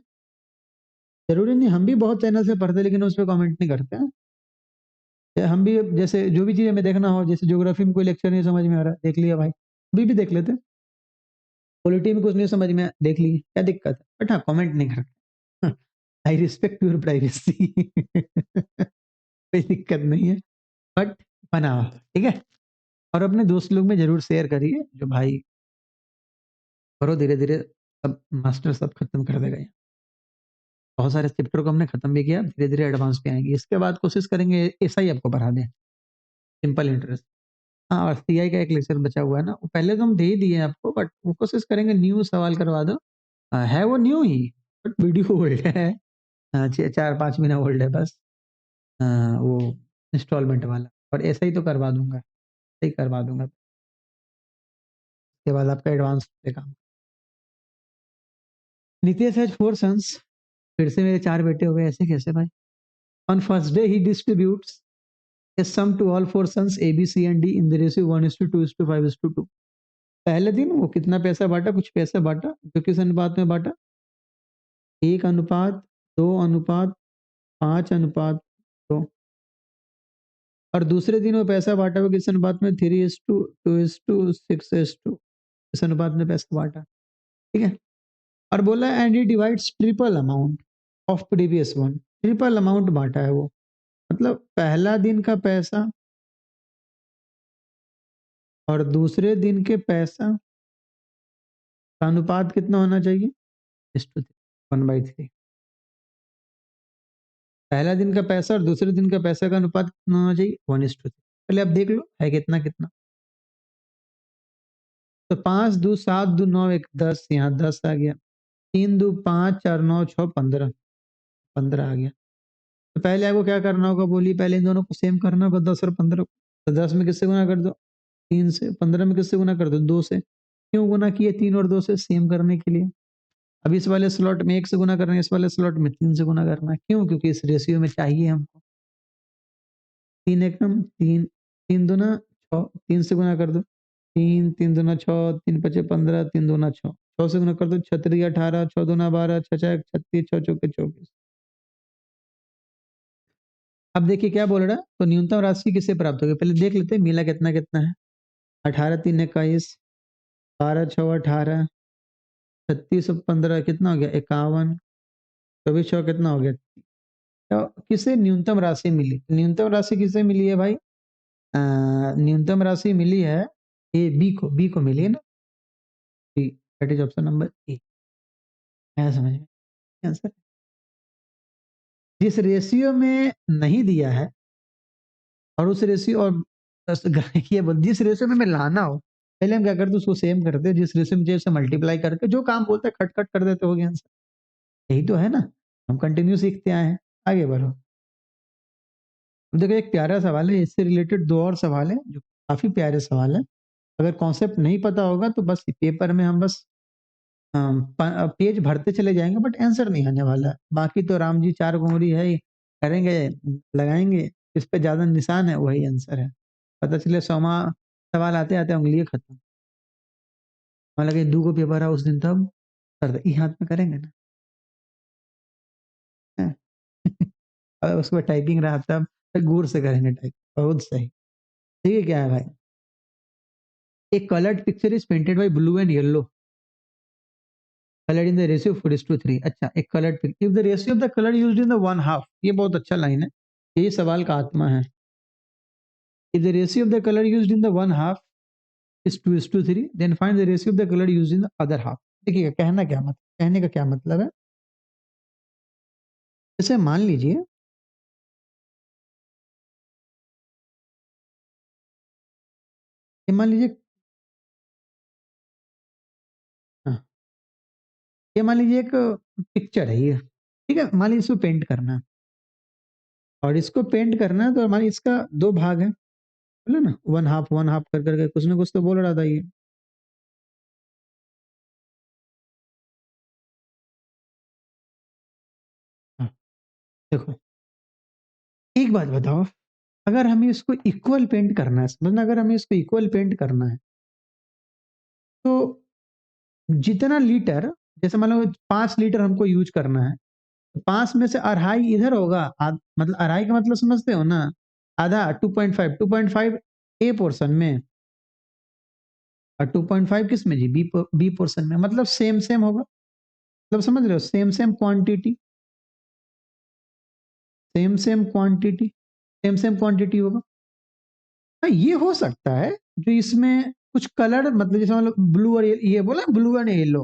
जरूरी नहीं, हम भी बहुत चैनल से पढ़ते लेकिन उस पर कमेंट नहीं करते हैं। हम भी जैसे जो भी चीज़ हमें देखना हो, जैसे ज्योग्राफी में कोई लेक्चर नहीं समझ में आ रहा, देख लिया भाई, अभी भी देख लेते। पॉलिटी में कुछ नहीं समझ में देख ली, क्या दिक्कत है? बट हाँ, कमेंट नहीं करते। I respect your privacy. कोई दिक्कत नहीं है, बट बनाओ, ठीक है। और अपने दोस्त लोग में जरूर शेयर करिए, जो भाई करो, धीरे धीरे सब मास्टर सब खत्म कर देगा ये। बहुत सारे चैप्टर को हमने खत्म भी किया, धीरे धीरे एडवांस पे आएंगे। इसके बाद कोशिश करेंगे ऐसा ही आपको पढ़ा दें, सिंपल इंटरेस्ट। हाँ, और सीआई का एक लेक्चर बचा हुआ है ना, वो पहले तो हम दे ही दिए आपको, बट वो कोशिश करेंगे न्यू सवाल करवा दो। है वो new he, but video old है। 4-5 महीना ओल्ड है बस। वो इंस्टॉलमेंट वाला, और ऐसा ही तो करवा दूंगा, सही करवा दूंगा। उसके बाद आपका एडवांस पे काम। Nitesh has 4 sons. फिर से मेरे 4 बेटे हो गए, ऐसे कैसे भाई? On first day he distributes a sum to all 4 sons A, B, C and D in the ratio 1:2:5:2। पहले दिन वो कितना पैसा बांटा? कुछ पैसा बांटा, जो किस अनुपात में बांटा? 1:2:5:2। और दूसरे दिन वो पैसा बांटा वो किस अनुपात में? 3:2:6:2। इस अनुपात में पैसा बांटा, ठीक है। और बोला and he divides triple amount of previous one. Triple amount बांटा है वो, मतलब पहला दिन का पैसा और दूसरे दिन के पैसा का अनुपात कितना होना चाहिए? 1/3। पहला दिन का पैसा और दूसरे दिन का पैसा का अनुपात कितना होना चाहिए? 1:3। पहले आप देख लो है कितना कितना। तो 5 2 7 2 9 1 10, यहाँ 10 आ गया। 3 2 5 4 9 6 15, 15 आ गया। तो पहले आपको क्या करना होगा? बोलिए, पहले इन दोनों को सेम करना होगा, 10 और 15 को। तो 10 में किससे गुना कर दो? 3 से। 15 में किससे गुना कर दो? 2 से। क्यों गुना किए? 3 और 2 से, सेम करने के लिए। अब इस वाले स्लॉट में 1 से गुना करना है, इस वाले स्लॉट में 3 से गुना करना है। क्यों? क्योंकि इस रेशियो में चाहिए हमको। 3 एकम 3, 3 दूना 6, 3 से गुना कर दो। 3 3 दूना 6, 3 पचे 15, 3 दूना 6, 6 से गुना कर दो। 6 3 18, 6 दूना 12, 6 6 36, 6 चौके 24। अब देखिए क्या बोल रहा है, तो न्यूनतम राशि किससे प्राप्त होगी? पहले देख लेते हैं मिला कितना कितना है। 18 3 21, 12 6 18, 36 15 कितना हो गया? 51, 24 6 कितना हो गया? तो किसे न्यूनतम राशि मिली? न्यूनतम राशि किसे मिली है भाई? न्यूनतम राशि मिली है ए, बी को मिली है ना, B. That is option number A. है समझ में आंसर? जिस रेशियो में नहीं दिया है और उस रेशियो और ये बोल, जिस रेशियो में मैं लाना हो, पहले हम क्या करते उसको सेम करते, जिस रेशियो में जैसे मल्टीप्लाई करके जो काम बोलते हैं खट खट कर देते, हो गया आंसर। यही तो है ना, हम कंटिन्यू सीखते आए हैं। आगे बढ़ो। अब देखो एक प्यारा सवाल है, इससे रिलेटेड 2 और सवाल है जो काफी प्यारे सवाल है। अगर कॉन्सेप्ट नहीं पता होगा तो बस पेपर में हम बस पेज भरते चले जाएंगे बट आंसर नहीं आने वाला है। बाकी तो राम जी चार कोमरी है ही, करेंगे, लगाएंगे, इस पे ज्यादा निशान है वही आंसर है। पता चले 100वां सवाल आते आते उंगली खत्म। हालांकि दू को पेपर है उस दिन तब ई हाथ में करेंगे ना। हैं? और उसको टाइपिंग रहा तब तो गुड़ से करेंगे टाइप। बहुत सही। ठीक है, क्या है भाई? एक coloured picture is painted bye blue and yellow colour in the ratio 4:3। अच्छा, एक coloured picture if the ratio of the colour used in the one half, ये बहुत अच्छा लाइन है, ये सवाल का आत्मा है। If the ratio of the colour used in the one half is 2:3 then find the ratio of the colour used in the other half. देखिएगा कहना क्या मतलब, कहने का क्या मतलब है। जैसे मान लीजिए, ये मान लीजिए, हाँ, ये मान लीजिए एक पिक्चर है ये, ठीक है, मान लीजिए इसको पेंट करना है, और इसको पेंट करना है तो मान लीजिए इसका दो भाग है, बोले ना वन हाफ कर करके कुछ ना कुछ तो बोल रहा था ये। हाँ, देखो, एक बात बताओ, अगर हमें इसको इक्वल पेंट करना है, समझना, अगर हमें इसको इक्वल पेंट करना है तो जितना लीटर, जैसे मान लो 5 लीटर हमको यूज करना है, तो 5 में से अढ़ाई इधर होगा, मतलब अढ़ाई का मतलब समझते हो ना, आधा 2.5 ए पोर्शन में, और 2.5 किस में जी, बी पोर्शन में, मतलब सेम सेम होगा, मतलब समझ रहे हो, same same quantity, same same quantity, same same quantity होगा। हाँ, ये हो सकता है जो इसमें कुछ कलर, मतलब जैसे मान लो ब्लू और ये बोला ब्लू एंड येलो,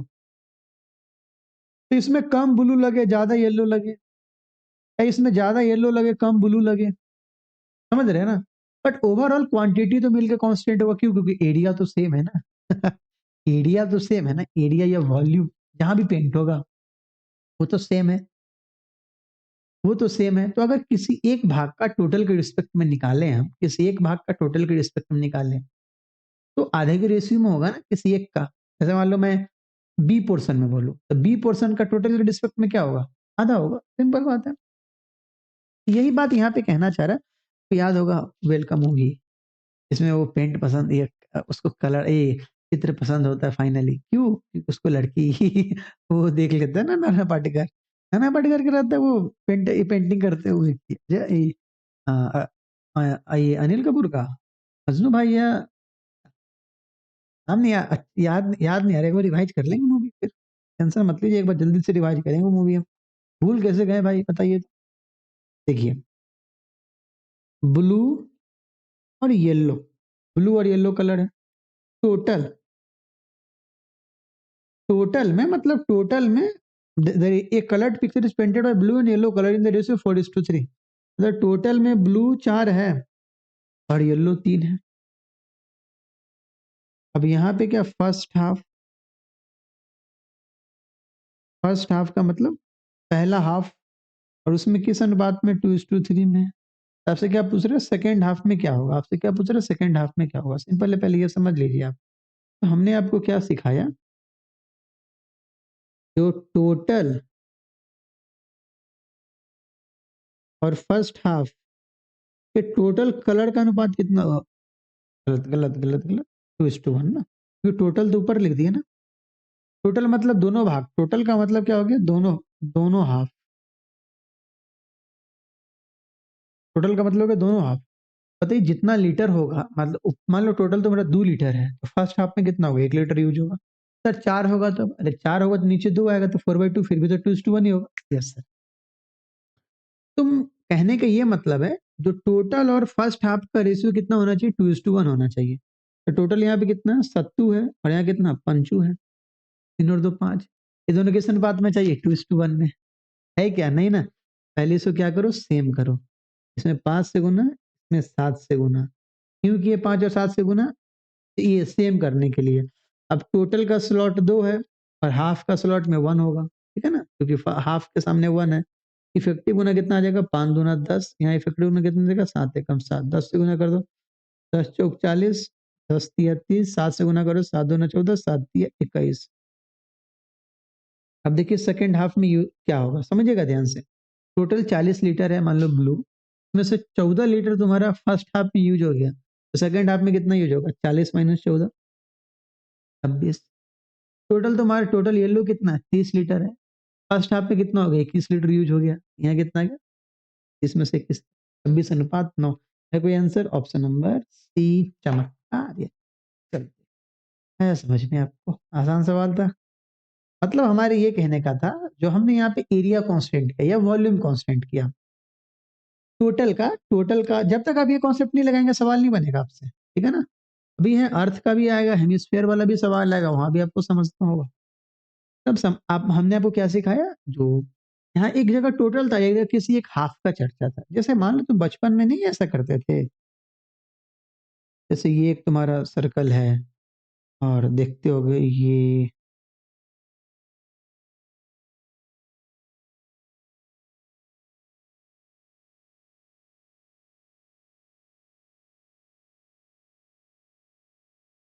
तो इसमें कम ब्लू लगे ज्यादा येलो लगे, या इसमें ज्यादा येलो लगे कम ब्लू लगे, समझ रहे हैं ना। बट ओवरऑल क्वांटिटी तो मिलकर कांस्टेंट होगा, क्यों? क्योंकि एरिया तो सेम है ना। एरिया तो सेम है ना, एरिया या वॉल्यूम जहां भी पेंट होगा वो तो सेम है, वो तो सेम है। तो अगर किसी एक भाग का टोटल के रिस्पेक्ट में निकालें, हम किसी एक भाग का टोटल के रिस्पेक्ट में निकालें, तो आधे के रेशियो में होगा ना किसी एक का। जैसे मान लो मैं बी पोर्शन में बोलूं, तो बी पोर्शन का टोटल के रिस्पेक्ट में क्या होगा? आधा होगा, सिंपल बात है। यही बात यहाँ पे कहना चाह रहा है। तो याद होगा वेलकम होगी, इसमें वो पेंट पसंद, ये उसको कलर, ये चित्र पसंद होता है फाइनली, क्यों? क्योंकि उसको लड़की वो देख लेता है ना, नाना पाटेकर, नाना पाटेकर के रहता है वो पेंटिंग करते हुए, ये अनिल कपूर का मजनू भाई या, हम नहीं याद याद नहीं आ रहा, एक बार रिवाइज कर लेंगे मूवी फिर, टेंशन मत लीजिए, एक बार जल्दी से रिवाइज करेंगे वो मूवी हम। भूल कैसे गए भाई बताइए तो। देखिए, ब्लू और येलो, ब्लू और येलो कलर है, टोटल, टोटल में मतलब टोटल में एक coloured picture is painted bye blue and yellow colour in the ratio 4:3, मतलब टोटल में ब्लू 4 है और येलो 3 है। अब यहाँ पे क्या, फर्स्ट हाफ का मतलब पहला हाफ, और उसमें किस अनुपात में, 2:3 में। आपसे क्या पूछ रहे हैं सेकेंड हाफ में क्या होगा, आपसे क्या पूछ रहे हैं सेकेंड हाफ में क्या होगा, सिंपल है, पहले ये समझ लीजिए आप। तो हमने आपको क्या सिखाया, जो टोटल और फर्स्ट हाफ के टोटल कलर का अनुपात कितना होगा, गलत गलत गलत गलत, 2:1 ना, क्योंकि टोटल तो ऊपर लिख दिया ना। टोटल मतलब दोनों भाग, टोटल का मतलब क्या हो गया, दोनों, दोनों हाफ, टोटल का मतलब है दोनों हाफ। बताइए जितना लीटर होगा, मतलब मान लो टोटल तो मेरा 2 लीटर है, तो फर्स्ट हाफ में कितना होगा, 1 लीटर यूज होगा। सर 4 होगा तो, अरे 4 होगा तो नीचे 2 आएगा, तो 4/2 फिर भी तो 2:1 ही होगा। Yes sir. तुम कहने का ये मतलब है, जो टोटल और फर्स्ट हाफ का रेशियो कितना होना चाहिए, 2:1 होना चाहिए। तो टोटल यहाँ पे कितना है, सत्तू है, और यहाँ कितना, पंचू है, 3 और 2 5, ये दोनों किस अनुपात में चाहिए, 2:1 में। है क्या? नहीं ना। पहले इसको क्या करो, सेम करो, इसमें 5 से गुना, इसमें 7 से गुना, क्योंकि ये 5 और 7 से गुना, ये सेम करने के लिए। अब टोटल का स्लॉट 2 है और हाफ का स्लॉट में 1 होगा, ठीक है ना, क्योंकि हाफ के सामने 1 है। इफेक्टिव गुना कितना आ जाएगा, 5×2 = 10, यहाँ इफेक्टिव गुना कितना देगा, 7 × 7, 10 से गुना कर दो, 10×4 = 40, 10 तिया 30, 7 से गुना करो, 7 दूना 14, 7 तिया 21। अब देखिए सेकंड हाफ में क्या होगा, समझिएगा ध्यान से। टोटल 40 लीटर है मान लो ब्लू, उसमें से 14 लीटर तुम्हारा फर्स्ट हाफ में यूज हो गया, तो सेकंड हाफ में कितना यूज होगा? 40 माइनस 14, 26। टोटल तुम्हारा टोटल येलो कितना है? 30 लीटर है। फर्स्ट हाफ में कितना हो गया? 21 लीटर यूज हो गया। यहाँ कितना गया? इसमें से 21, 26:9 है। कोई आंसर? ऑप्शन नंबर सी, चमत्कार। चल, है समझ में आपको? आसान सवाल था। मतलब हमारे ये कहने का था, जो हमने यहाँ पे एरिया कांस्टेंट किया या वॉल्यूम कांस्टेंट किया, टोटल का जब तक आप ये कॉन्सेप्ट नहीं लगाएंगे सवाल नहीं बनेगा आपसे, ठीक है ना? अभी है अर्थ का भी आएगा, हेमिस्फीयर वाला भी सवाल आएगा, वहां भी आपको समझना होगा। तब आप हमने आपको क्या सिखाया, जो यहाँ एक जगह टोटल था, एक जगह किसी एक हाफ का चर्चा था। जैसे मान लो तुम बचपन में नहीं ऐसा करते थे, जैसे ये एक तुम्हारा सर्कल है और देखते होगे ये,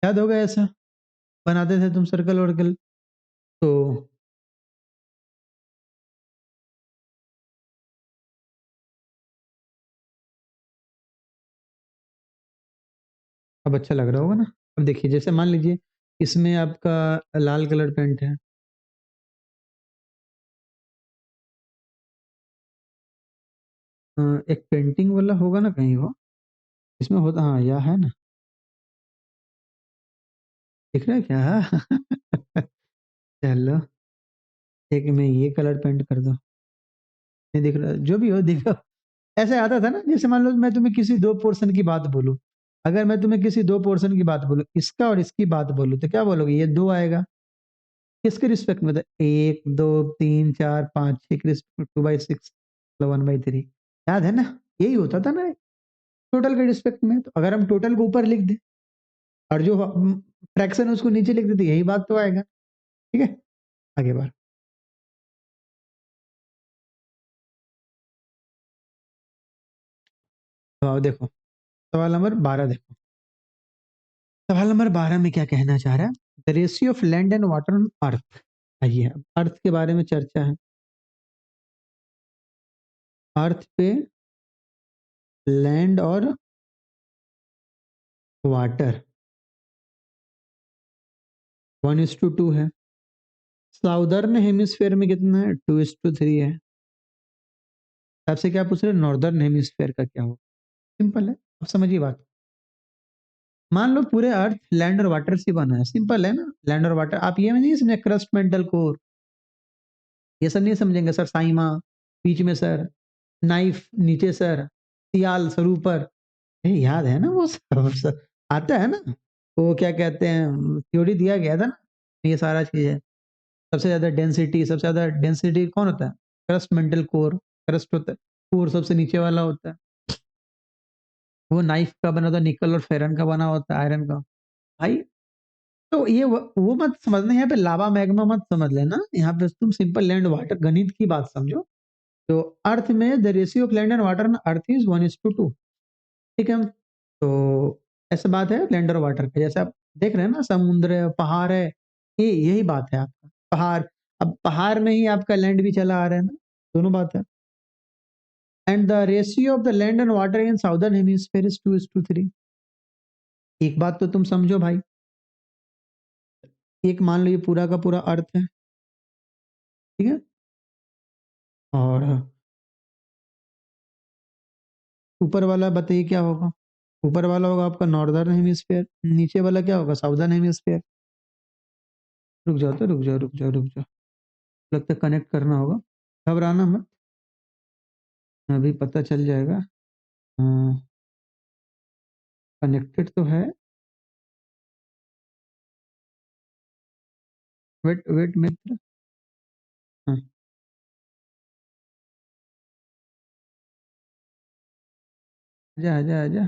याद होगा ऐसा बनाते थे तुम सर्कल वर्कल। तो अब अच्छा लग रहा होगा ना? अब देखिए जैसे मान लीजिए इसमें आपका लाल कलर पेंट है, एक पेंटिंग वाला होगा ना कहीं वो, इसमें होता, हाँ यह है ना, दिख रहा है क्या? चलो, एक मैं ये कलर पेंट कर दूं, नहीं दिख रहा, जो भी हो दिखो। ऐसे आता था ना, जैसे मान लो मैं तुम्हें किसी दो पोर्शन की बात बोलूं, अगर मैं तुम्हें किसी दो पोर्शन की बात बोलूं, इसका और इसकी बात बोलूं, तो क्या बोलोगे? ये दो आएगा। किसके रिस्पेक्ट में था? 1 2 3 4 5 6 के रिस्पेक्ट, 2/6, 1/3। याद है ना? यही होता था ना टोटल के रिस्पेक्ट में। तो अगर हम टोटल को ऊपर लिख दें और जो फ्रैक्शन है उसको नीचे लिख देते, यही बात तो आएगा। ठीक है, आगे बार। तो आओ देखो, सवाल नंबर 12 देखो। सवाल नंबर 12 में क्या कहना चाह रहा है? The ratio of land and water on अर्थ। आइए, अर्थ के बारे में चर्चा है। अर्थ पे लैंड और वाटर 1:2 है। साउदर्न हेमिस्फेयर में कितना है? 2:3 है। आपसे क्या पूछ रहे हैं? नॉर्दर्न हेमिस्फेयर का क्या हो? सिंपल है, अब समझिए बात। मान लो पूरे अर्थ लैंड और वाटर से बना है, सिंपल है ना? लैंड और वाटर, आप ये नहीं समझे क्रस्ट मेंटल कोर, ये सब नहीं समझेंगे सर। साइमा बीच में सर, नाइफ नीचे सर, सियाल सर ऊपर। याद है ना वो सब आता है ना? वो क्या कहते हैं, थ्योरी दिया गया था ना, ये सारा चीज है। सबसे ज्यादा डेंसिटी कौन होता है? Crust mantle core. क्रस्ट होता है, कोर सबसे नीचे वाला होता है। वो नाइफ का बना होता है, निकल और फेरन का बना होता है, आयरन का। भाई, तो ये वो मत समझना, यहाँ पे लावा मैग्मा मत समझ लेना। यहाँ पे तुम सिंपल लैंड वाटर गणित की बात समझो। तो अर्थ में the ratio of land and water ना अर्थ इज 1:2। ठीक है? तो ऐसा बात है लैंड और वाटर का, जैसे आप देख रहे हैं ना, समुद्र है, पहाड़ है, ये यही बात है आपका। पहाड़, अब पहाड़ में ही आपका लैंड भी चला आ रहा है ना, दोनों बात है। And the ratio of the land and water in southern hemisphere is 2:3। एक बात तो तुम समझो भाई, एक मान लो ये पूरा का पूरा अर्थ है, ठीक है? और ऊपर वाला बताइए क्या होगा? ऊपर वाला होगा आपका नॉर्दर्न हेमिस्फीयर, नीचे वाला क्या होगा? Southern hemisphere. रुक जाओ, तो रुक जाओ, रुक जाओ, रुक जाओ, लगता है कनेक्ट करना होगा। घबराना मत, अभी पता चल जाएगा। कनेक्टेड तो है। वेट वेट मित्र, हाँ, आजा आजा आजा।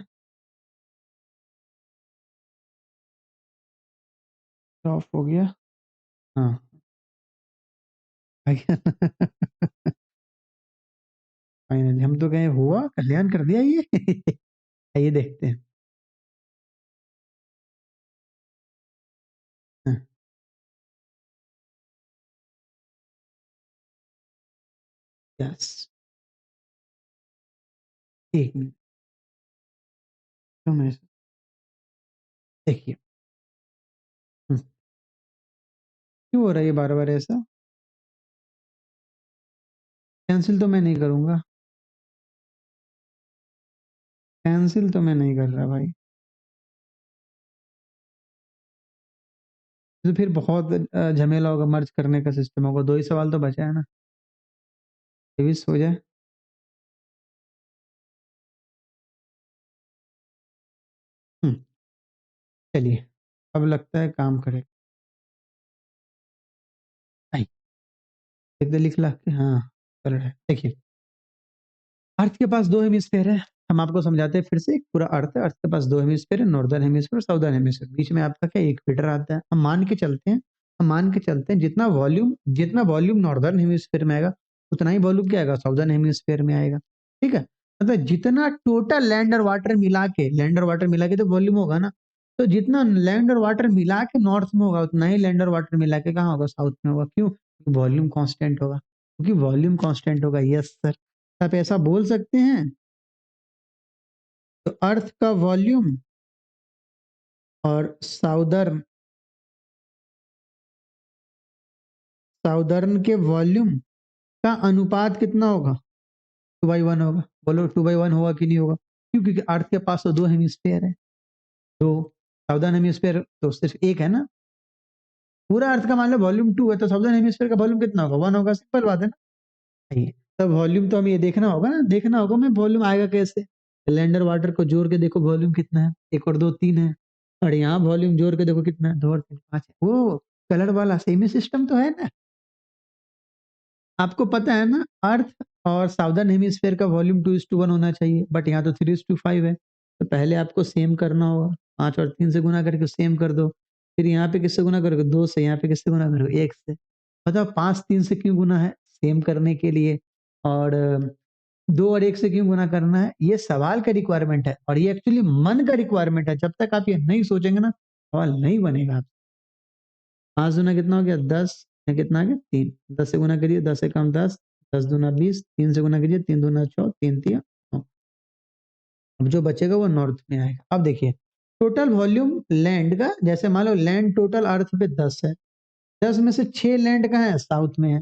ऑफ हो गया। हाँ, आ गया। फाइनली हम तो कहे हुआ कल्याण कर दिया ये। आइए देखते हैं। यस। 1 मिनट। तो मैं देखिए, हुँ, क्यों हो रहा है ये बार-बार ऐसा? कैंसल तो मैं नहीं करूँगा, कैंसल तो मैं नहीं कर रहा भाई। तो फिर बहुत झमेला होगा, मर्ज करने का सिस्टम होगा, 2 ही सवाल तो बचा है ना, 23 हो जाए। हुँ, चलिए, अब लगता है काम करेगा। नहीं, एकदम लिख ला के हाँ, चल रहा है। देखिए, अर्थ के पास 2 हेमिस्फीयर है। हम आपको समझाते हैं फिर से, एक पूरा अर्थ के पास 2 हेमिस्फीयर है, नॉर्दर्न हेमिस्फीयर, साउदर्न हेमिस्फीयर। बीच में आपका क्या इक्वेटर आता है। हम मान के चलते हैं जितना वॉल्यूम नॉर्दर्न हेमिस्फीयर में आएगा, उतना ही वॉल्यूम क्या आएगा, साउदर्न हेमिस्फीयर में आएगा। ठीक है? मतलब जितना टोटल लैंड और वाटर मिला के तो वॉल्यूम होगा ना, तो जितना लैंड और वाटर मिला के नॉर्थ में होगा, उतना ही लैंड और वाटर मिला के कहाँ होगा, साउथ में होगा। क्यों? वॉल्यूम कांस्टेंट होगा। क्योंकि वॉल्यूम कांस्टेंट होगा। Yes sir. आप ऐसा बोल सकते हैं। तो अर्थ का वॉल्यूम और साउदर्न साउदर्न के वॉल्यूम का अनुपात कितना होगा? 2/1 होगा। बोलो 2/1 होगा कि नहीं होगा? क्यों? क्योंकि अर्थ के पास तो 2 हेमिस्फीयर है। 2 साउदर्न हेमिस्फीयर तो सिर्फ 1 है ना। पूरा अर्थ का मान लो वॉल्यूम 2 है, तो साउदर्न हेमिस्फीयर का वॉल्यूम कितना होगा? 1 होगा। सिंपल बात है ना। नहीं, तब वॉल्यूम तो हमें ये देखना होगा ना, देखना होगा हमें वॉल्यूम आएगा कैसे। लैंड और वाटर को जोड़ के देखो वॉल्यूम कितना है। 1 और 2 3 है। और यहाँ वॉल्यूम जोड़ के देखो कितना है, 2 और 3 5 है। वो कलर वाला सेमी सिस्टम तो है ना। आपको पता है ना, अर्थ और साउदर्न हेमिस्फीयर का वॉल्यूम 2:1 होना चाहिए, बट यहाँ तो 3:5 है। तो पहले आपको सेम करना होगा। 5 और 3 से गुना करके सेम कर दो। फिर यहाँ पे किससे गुना करोगे? 2 से। यहाँ पे किससे गुना करोगे? 1 से। बताओ 5 3 से क्यों गुना है? सेम करने के लिए। और 2 और 1 से क्यों गुना करना है? ये सवाल का रिक्वायरमेंट है, और ये एक्चुअली मन का रिक्वायरमेंट है। जब तक आप ये नहीं सोचेंगे ना, सवाल नहीं बनेगा। 5 दूना कितना हो गया? 10। या कितना आ गया? 3। 10 से गुना करिए, 10 एकम 10, 10 दूना 20, 3 से गुना कीजिए, 3 दूना 6, 3 तिया 9। अब जो बचेगा वो नॉर्थ में आएगा। अब देखिए, टोटल वॉल्यूम लैंड का, जैसे मान लो लैंड टोटल अर्थ पे 10 है। 10 में से 6 लैंड कहाँ है? साउथ में है।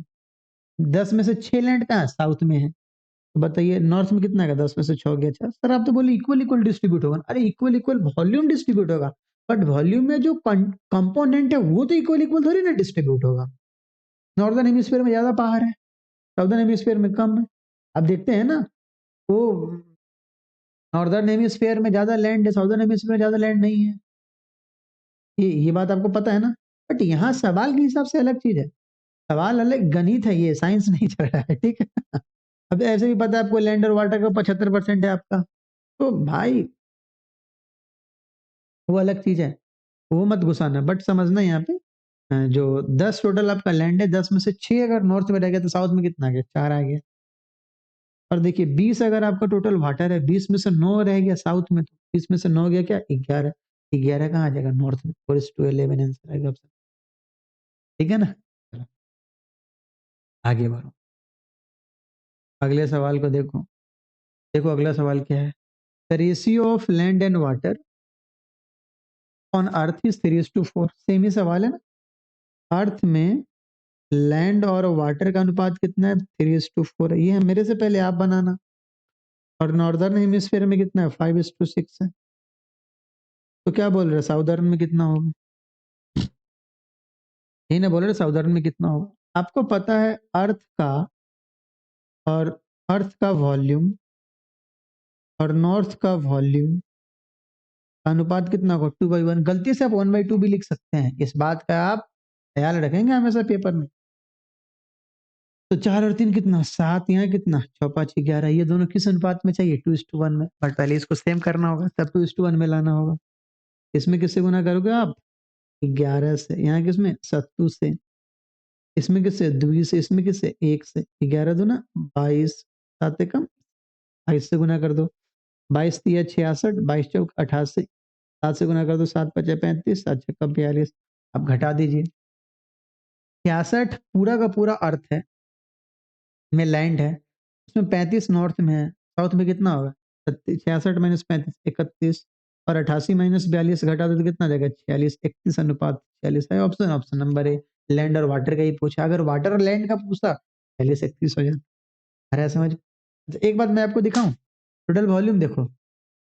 10 में से 6 लैंड कहाँ है? साउथ में है। तो बताइए नॉर्थ में कितना आएगा? 10 में से 6 हो गया 4। सर आप तो बोले इक्वल इक्वल डिस्ट्रीब्यूट होगा। अरे इक्वल इक्वल वॉल्यूम डिस्ट्रीब्यूट होगा, बट वॉल्यूम में जो कंपोनेंट है वो तो इक्वल इक्वल थोड़ी ना डिस्ट्रीब्यूट होगा। नॉर्दर्न हेमिस्फीयर में ज़्यादा पहाड़ है, साउदर्न हेमिस्फीयर में कम है। अब देखते हैं ना, वो नॉर्दर्न हेमिस्फीयर में ज़्यादा लैंड है, साउदर्न हेमिस्फीयर में ज़्यादा लैंड नहीं है। ये बात आपको पता है ना। बट यहाँ सवाल के हिसाब से अलग चीज़ है। सवाल अलग गणित है, ये साइंस नहीं चल रहा है। ठीक है। अब ऐसे भी पता है आपको, लैंड और वाटर का 75% है आपका। तो भाई वो अलग चीज़ है, वो मत घुसाना। बट समझना यहाँ पे, जो 10 टोटल आपका लैंड है, 10 में से 6 अगर नॉर्थ में रह गया तो साउथ में कितना आ गया? 4 आ गया। और देखिए 20 अगर आपका टोटल वाटर है, 20 में से 9 रह गया साउथ में, तो 20 में से 9 गया क्या? 11। 11 कहाँ आ जाएगा? नॉर्थ में। 4:11 आंसर आएगा आपका। ठीक है ना? चलो, आगे बढ़ो। अगले सवाल को देखो। देखो अगला सवाल क्या है। The ratio of land and water on Earth is 3:4। Same ही सवाल है ना। अर्थ में लैंड और वाटर का अनुपात कितना है? 3:4 है। ये है मेरे से पहले आप बनाना। और नॉर्दर्न हेमिस्फीयर में कितना है? 5:6 है। तो क्या बोल रहे हैं, साउदर्न में कितना होगा? यही ना बोल रहे साउदर्न में कितना होगा। आपको पता है और अर्थ का वॉल्यूम और नॉर्थ का वॉल्यूम का अनुपात कितना होगा? 2/1। गलती से आप 1/2 भी लिख सकते हैं। इस बात का आप ख्याल रखेंगे हमेशा पेपर में। तो 4 और 3 कितना? 7। यहाँ कितना? 6 5 11। ये दोनों किस अनुपात में चाहिए? 2:1 में। बट पहले इसको सेम करना होगा, तब 2:1 में लाना होगा। इसमें किससे गुना करोगे आप? 11 से। यहाँ किसमें? 7 से। इसमें किससे? 2 से। इसमें किससे? 1 से। 11 दूना 22। 7 एकम 22 से गुना कर दो। 22 तिया 66, 22 चौक 88। 7 से गुना कर दो। 7 पचे 35, 7 छक्का 42। अब घटा दीजिए। 66 पूरा का पूरा अर्थ है, में लैंड है। उसमें 35 नॉर्थ में है, साउथ में कितना होगा? 66 माइनस 35 31 और 88 माइनस 42 घटा दो तो कितना देगा? 46 31 अनुपात 46 है option. Option number a land और वाटर का ही पूछा, अगर वाटर और लैंड का पूछता 46 31 हो जाता। आ रहा है समझ? तो एक बात मैं आपको दिखाऊं, टोटल वॉल्यूम देखो,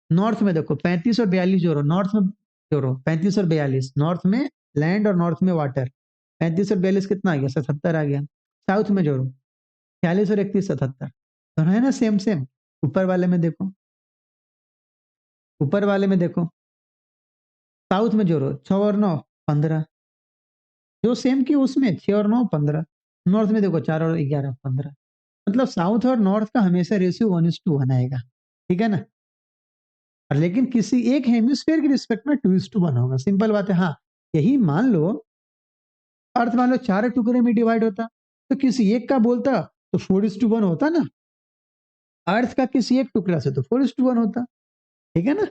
नॉर्थ में देखो 35 और 42 जोड़ो, नॉर्थ में जोड़ो 35 और 42, नॉर्थ में लैंड और नॉर्थ में वाटर, 35 और 42 कितना आ गया? 77 आ गया। साउथ में जोड़ो 46 और 31 77, दोनों है ना सेम सेम। ऊपर वाले में देखो, ऊपर वाले में देखो, साउथ में जोड़ो 6 और 9 15, जो सेम की उसमें 6 और 9 15, नॉर्थ में देखो 4 और 11 15। मतलब साउथ और नॉर्थ का हमेशा रेशियो 1:1 आएगा, ठीक है ना? और लेकिन किसी एक हेमिस्फीयर के रिस्पेक्ट में 2:1 होगा, सिंपल बात है। हाँ, यही मान लो अर्थ मान लो 4 टुकड़े में डिवाइड होता तो किसी एक का बोलता तो 4:1 होता ना, अर्थ का किसी एक टुकड़ा से तो 4:1 होता, ठीक है ना?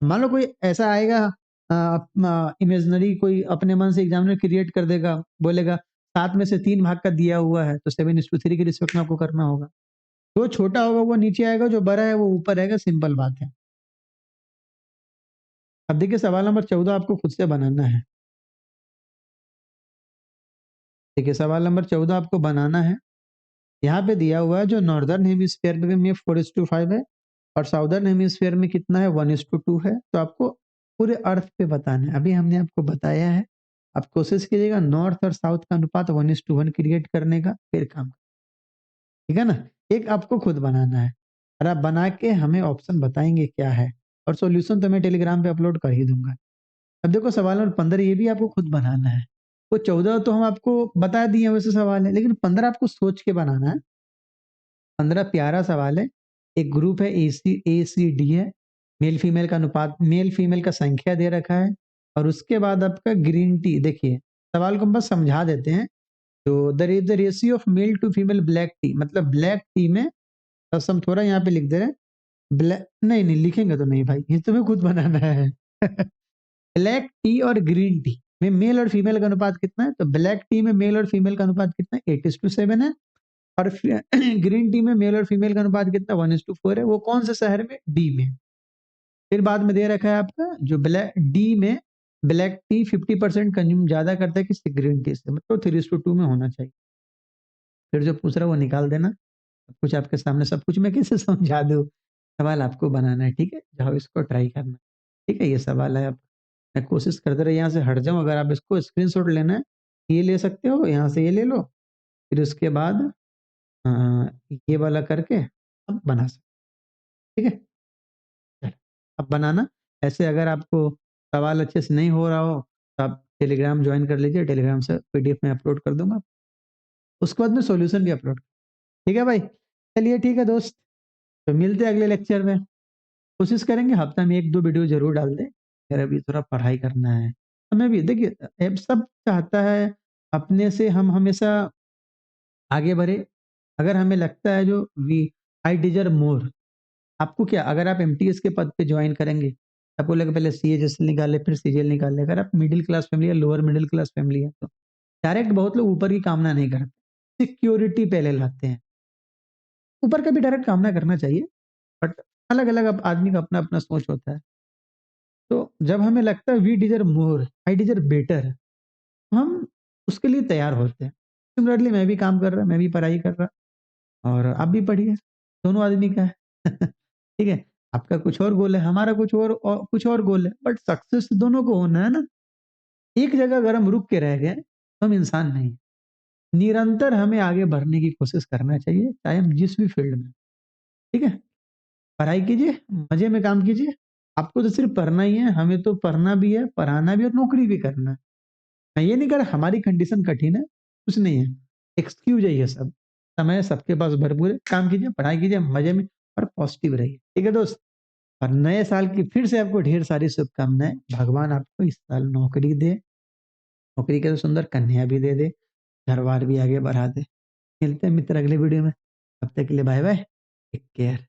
मान लो कोई ऐसा आएगा, इमेजनरी कोई अपने मन से एग्जामिनर क्रिएट कर देगा, बोलेगा 7 में से 3 भाग का दिया हुआ है तो 7:3 के रिस्पेक्ट में आपको करना होगा। जो छोटा होगा वो नीचे आएगा, जो बड़ा है वो ऊपर आएगा, सिंपल बात है। अब देखिए सवाल नंबर 14 आपको खुद से बनाना है। देखिए सवाल नंबर 14 आपको बनाना है। यहाँ पे दिया हुआ है जो नॉर्दर्न हेमिस्फीयर में 4:5 है और साउदर्न हेमिस्फीयर में कितना है? 1:2 है। तो आपको पूरे अर्थ पे बताना है। अभी हमने आपको बताया है, आप कोशिश कीजिएगा नॉर्थ और साउथ का अनुपात 1:1 क्रिएट करने का, फिर काम, ठीक है ना? एक आपको खुद बनाना है और आप बना के हमें ऑप्शन बताएंगे क्या है, और सॉल्यूशन तो मैं टेलीग्राम पे अपलोड कर ही दूंगा। अब देखो सवाल नंबर 15 ये भी आपको खुद बनाना है। वो 14 तो हम आपको बता दिए वैसे सवाल है, लेकिन 15 आपको सोच के बनाना है। 15 प्यारा सवाल है। एक ग्रुप है ए सी डी है, मेल फीमेल का अनुपात, मेल फीमेल का संख्या दे रखा है, और उसके बाद आपका ग्रीन टी। देखिए सवाल को हम बस समझा देते हैं। तो the is the ratio of male to female black tea, मतलब ब्लैक टी में, बस हम थोड़ा यहाँ पे लिख दे रहे हैं ब्लैक, नहीं नहीं लिखेंगे तो नहीं भाई, ये तुम्हें खुद बनाना है। ब्लैक टी और ग्रीन टी में मेल और फीमेल का अनुपात कितना है? तो ब्लैक टी में मेल और फीमेल का अनुपात कितना है? 8:7 है। और ग्रीन टी में मेल और फीमेल का अनुपात कितना? 1:4 है। वो कौन से शहर में? डी में। फिर बाद में दे रखा है आपका जो ब्लैक डी में ब्लैक टी 50% कंज्यूम ज्यादा करता है किससे? ग्रीन टी से, मतलब 3:2 में होना चाहिए। फिर जो पूछ रहा है वो निकाल देना, सब कुछ आपके सामने, सब कुछ मैं कैसे समझा दूँ। सवाल आपको बनाना है, ठीक है? जाओ इसको ट्राई करना, ठीक है? ये सवाल है, आप मैं कोशिश करते रहे, यहाँ से हट जाऊँ, अगर आप इसको स्क्रीनशॉट लेना है ये ले सकते हो, यहाँ से ये ले लो, फिर उसके बाद अ, ये वाला करके अब बना सकते, ठीक है? चलो, अब बनाना। ऐसे अगर आपको सवाल अच्छे से नहीं हो रहा हो तो आप टेलीग्राम ज्वाइन कर लीजिए, टेलीग्राम से पीडीएफ में अपलोड कर दूंगा, उसके बाद में सॉल्यूशन भी अपलोड, ठीक है भाई? चलिए ठीक है दोस्त, तो मिलते हैं अगले लेक्चर में। कोशिश करेंगे हफ्ता में 1-2 वीडियो जरूर डाल दें, फिर अभी थोड़ा पढ़ाई करना है हमें भी। देखिए अब सब चाहता है अपने से हम हमेशा आगे बढ़े। अगर हमें लगता है जो वी आई डिजर्व मोर, आपको क्या, अगर आप एमटीएस के पद पे ज्वाइन करेंगे, आपको लगे पहले सीएचएसएल निकाले फिर सीजीएल निकाले, अगर आप मिडिल क्लास फैमिली या लोअर मिडिल क्लास फैमिली है तो डायरेक्ट बहुत लोग ऊपर की कामना नहीं करते, सिक्योरिटी पहले लाते हैं। ऊपर का भी डायरेक्ट कामना करना चाहिए, बट अलग अलग आदमी का अपना अपना सोच होता है। तो जब हमें लगता है we deserve more, I deserve better, हम उसके लिए तैयार होते हैं। सिमिलरली मैं भी काम कर रहा, मैं भी पढ़ाई कर रहा, और आप भी पढ़िए, दोनों आदमी का है। ठीक है? आपका कुछ और गोल है, हमारा कुछ और गोल है, बट सक्सेस दोनों को होना है ना। एक जगह अगर हम रुक के रह गए तो हम इंसान नहीं हैं। निरंतर हमें आगे बढ़ने की कोशिश करना चाहिए, चाहे हम जिस भी फील्ड में, ठीक है? पढ़ाई कीजिए, मजे में काम कीजिए। आपको तो सिर्फ पढ़ना ही है, हमें तो पढ़ना भी है, पढ़ाना भी और नौकरी भी करना है। मैं ये नहीं कह रहा हमारी कंडीशन कठिन है, कुछ नहीं है, एक्सक्यूज है ये सब। समय सबके पास भरपूर है, काम कीजिए, पढ़ाई कीजिए, मजे में और पॉजिटिव रहिए, ठीक है दोस्त? और नए साल की फिर से आपको ढेर सारी शुभकामनाएं। भगवान आपको इस साल नौकरी दे, नौकरी के तो सुंदर कन्या भी दे दे, घर बार भी आगे बढ़ा दे। मिलते हैं मित्र अगले वीडियो में, तब तक के लिए बाय बाय, टेक केयर।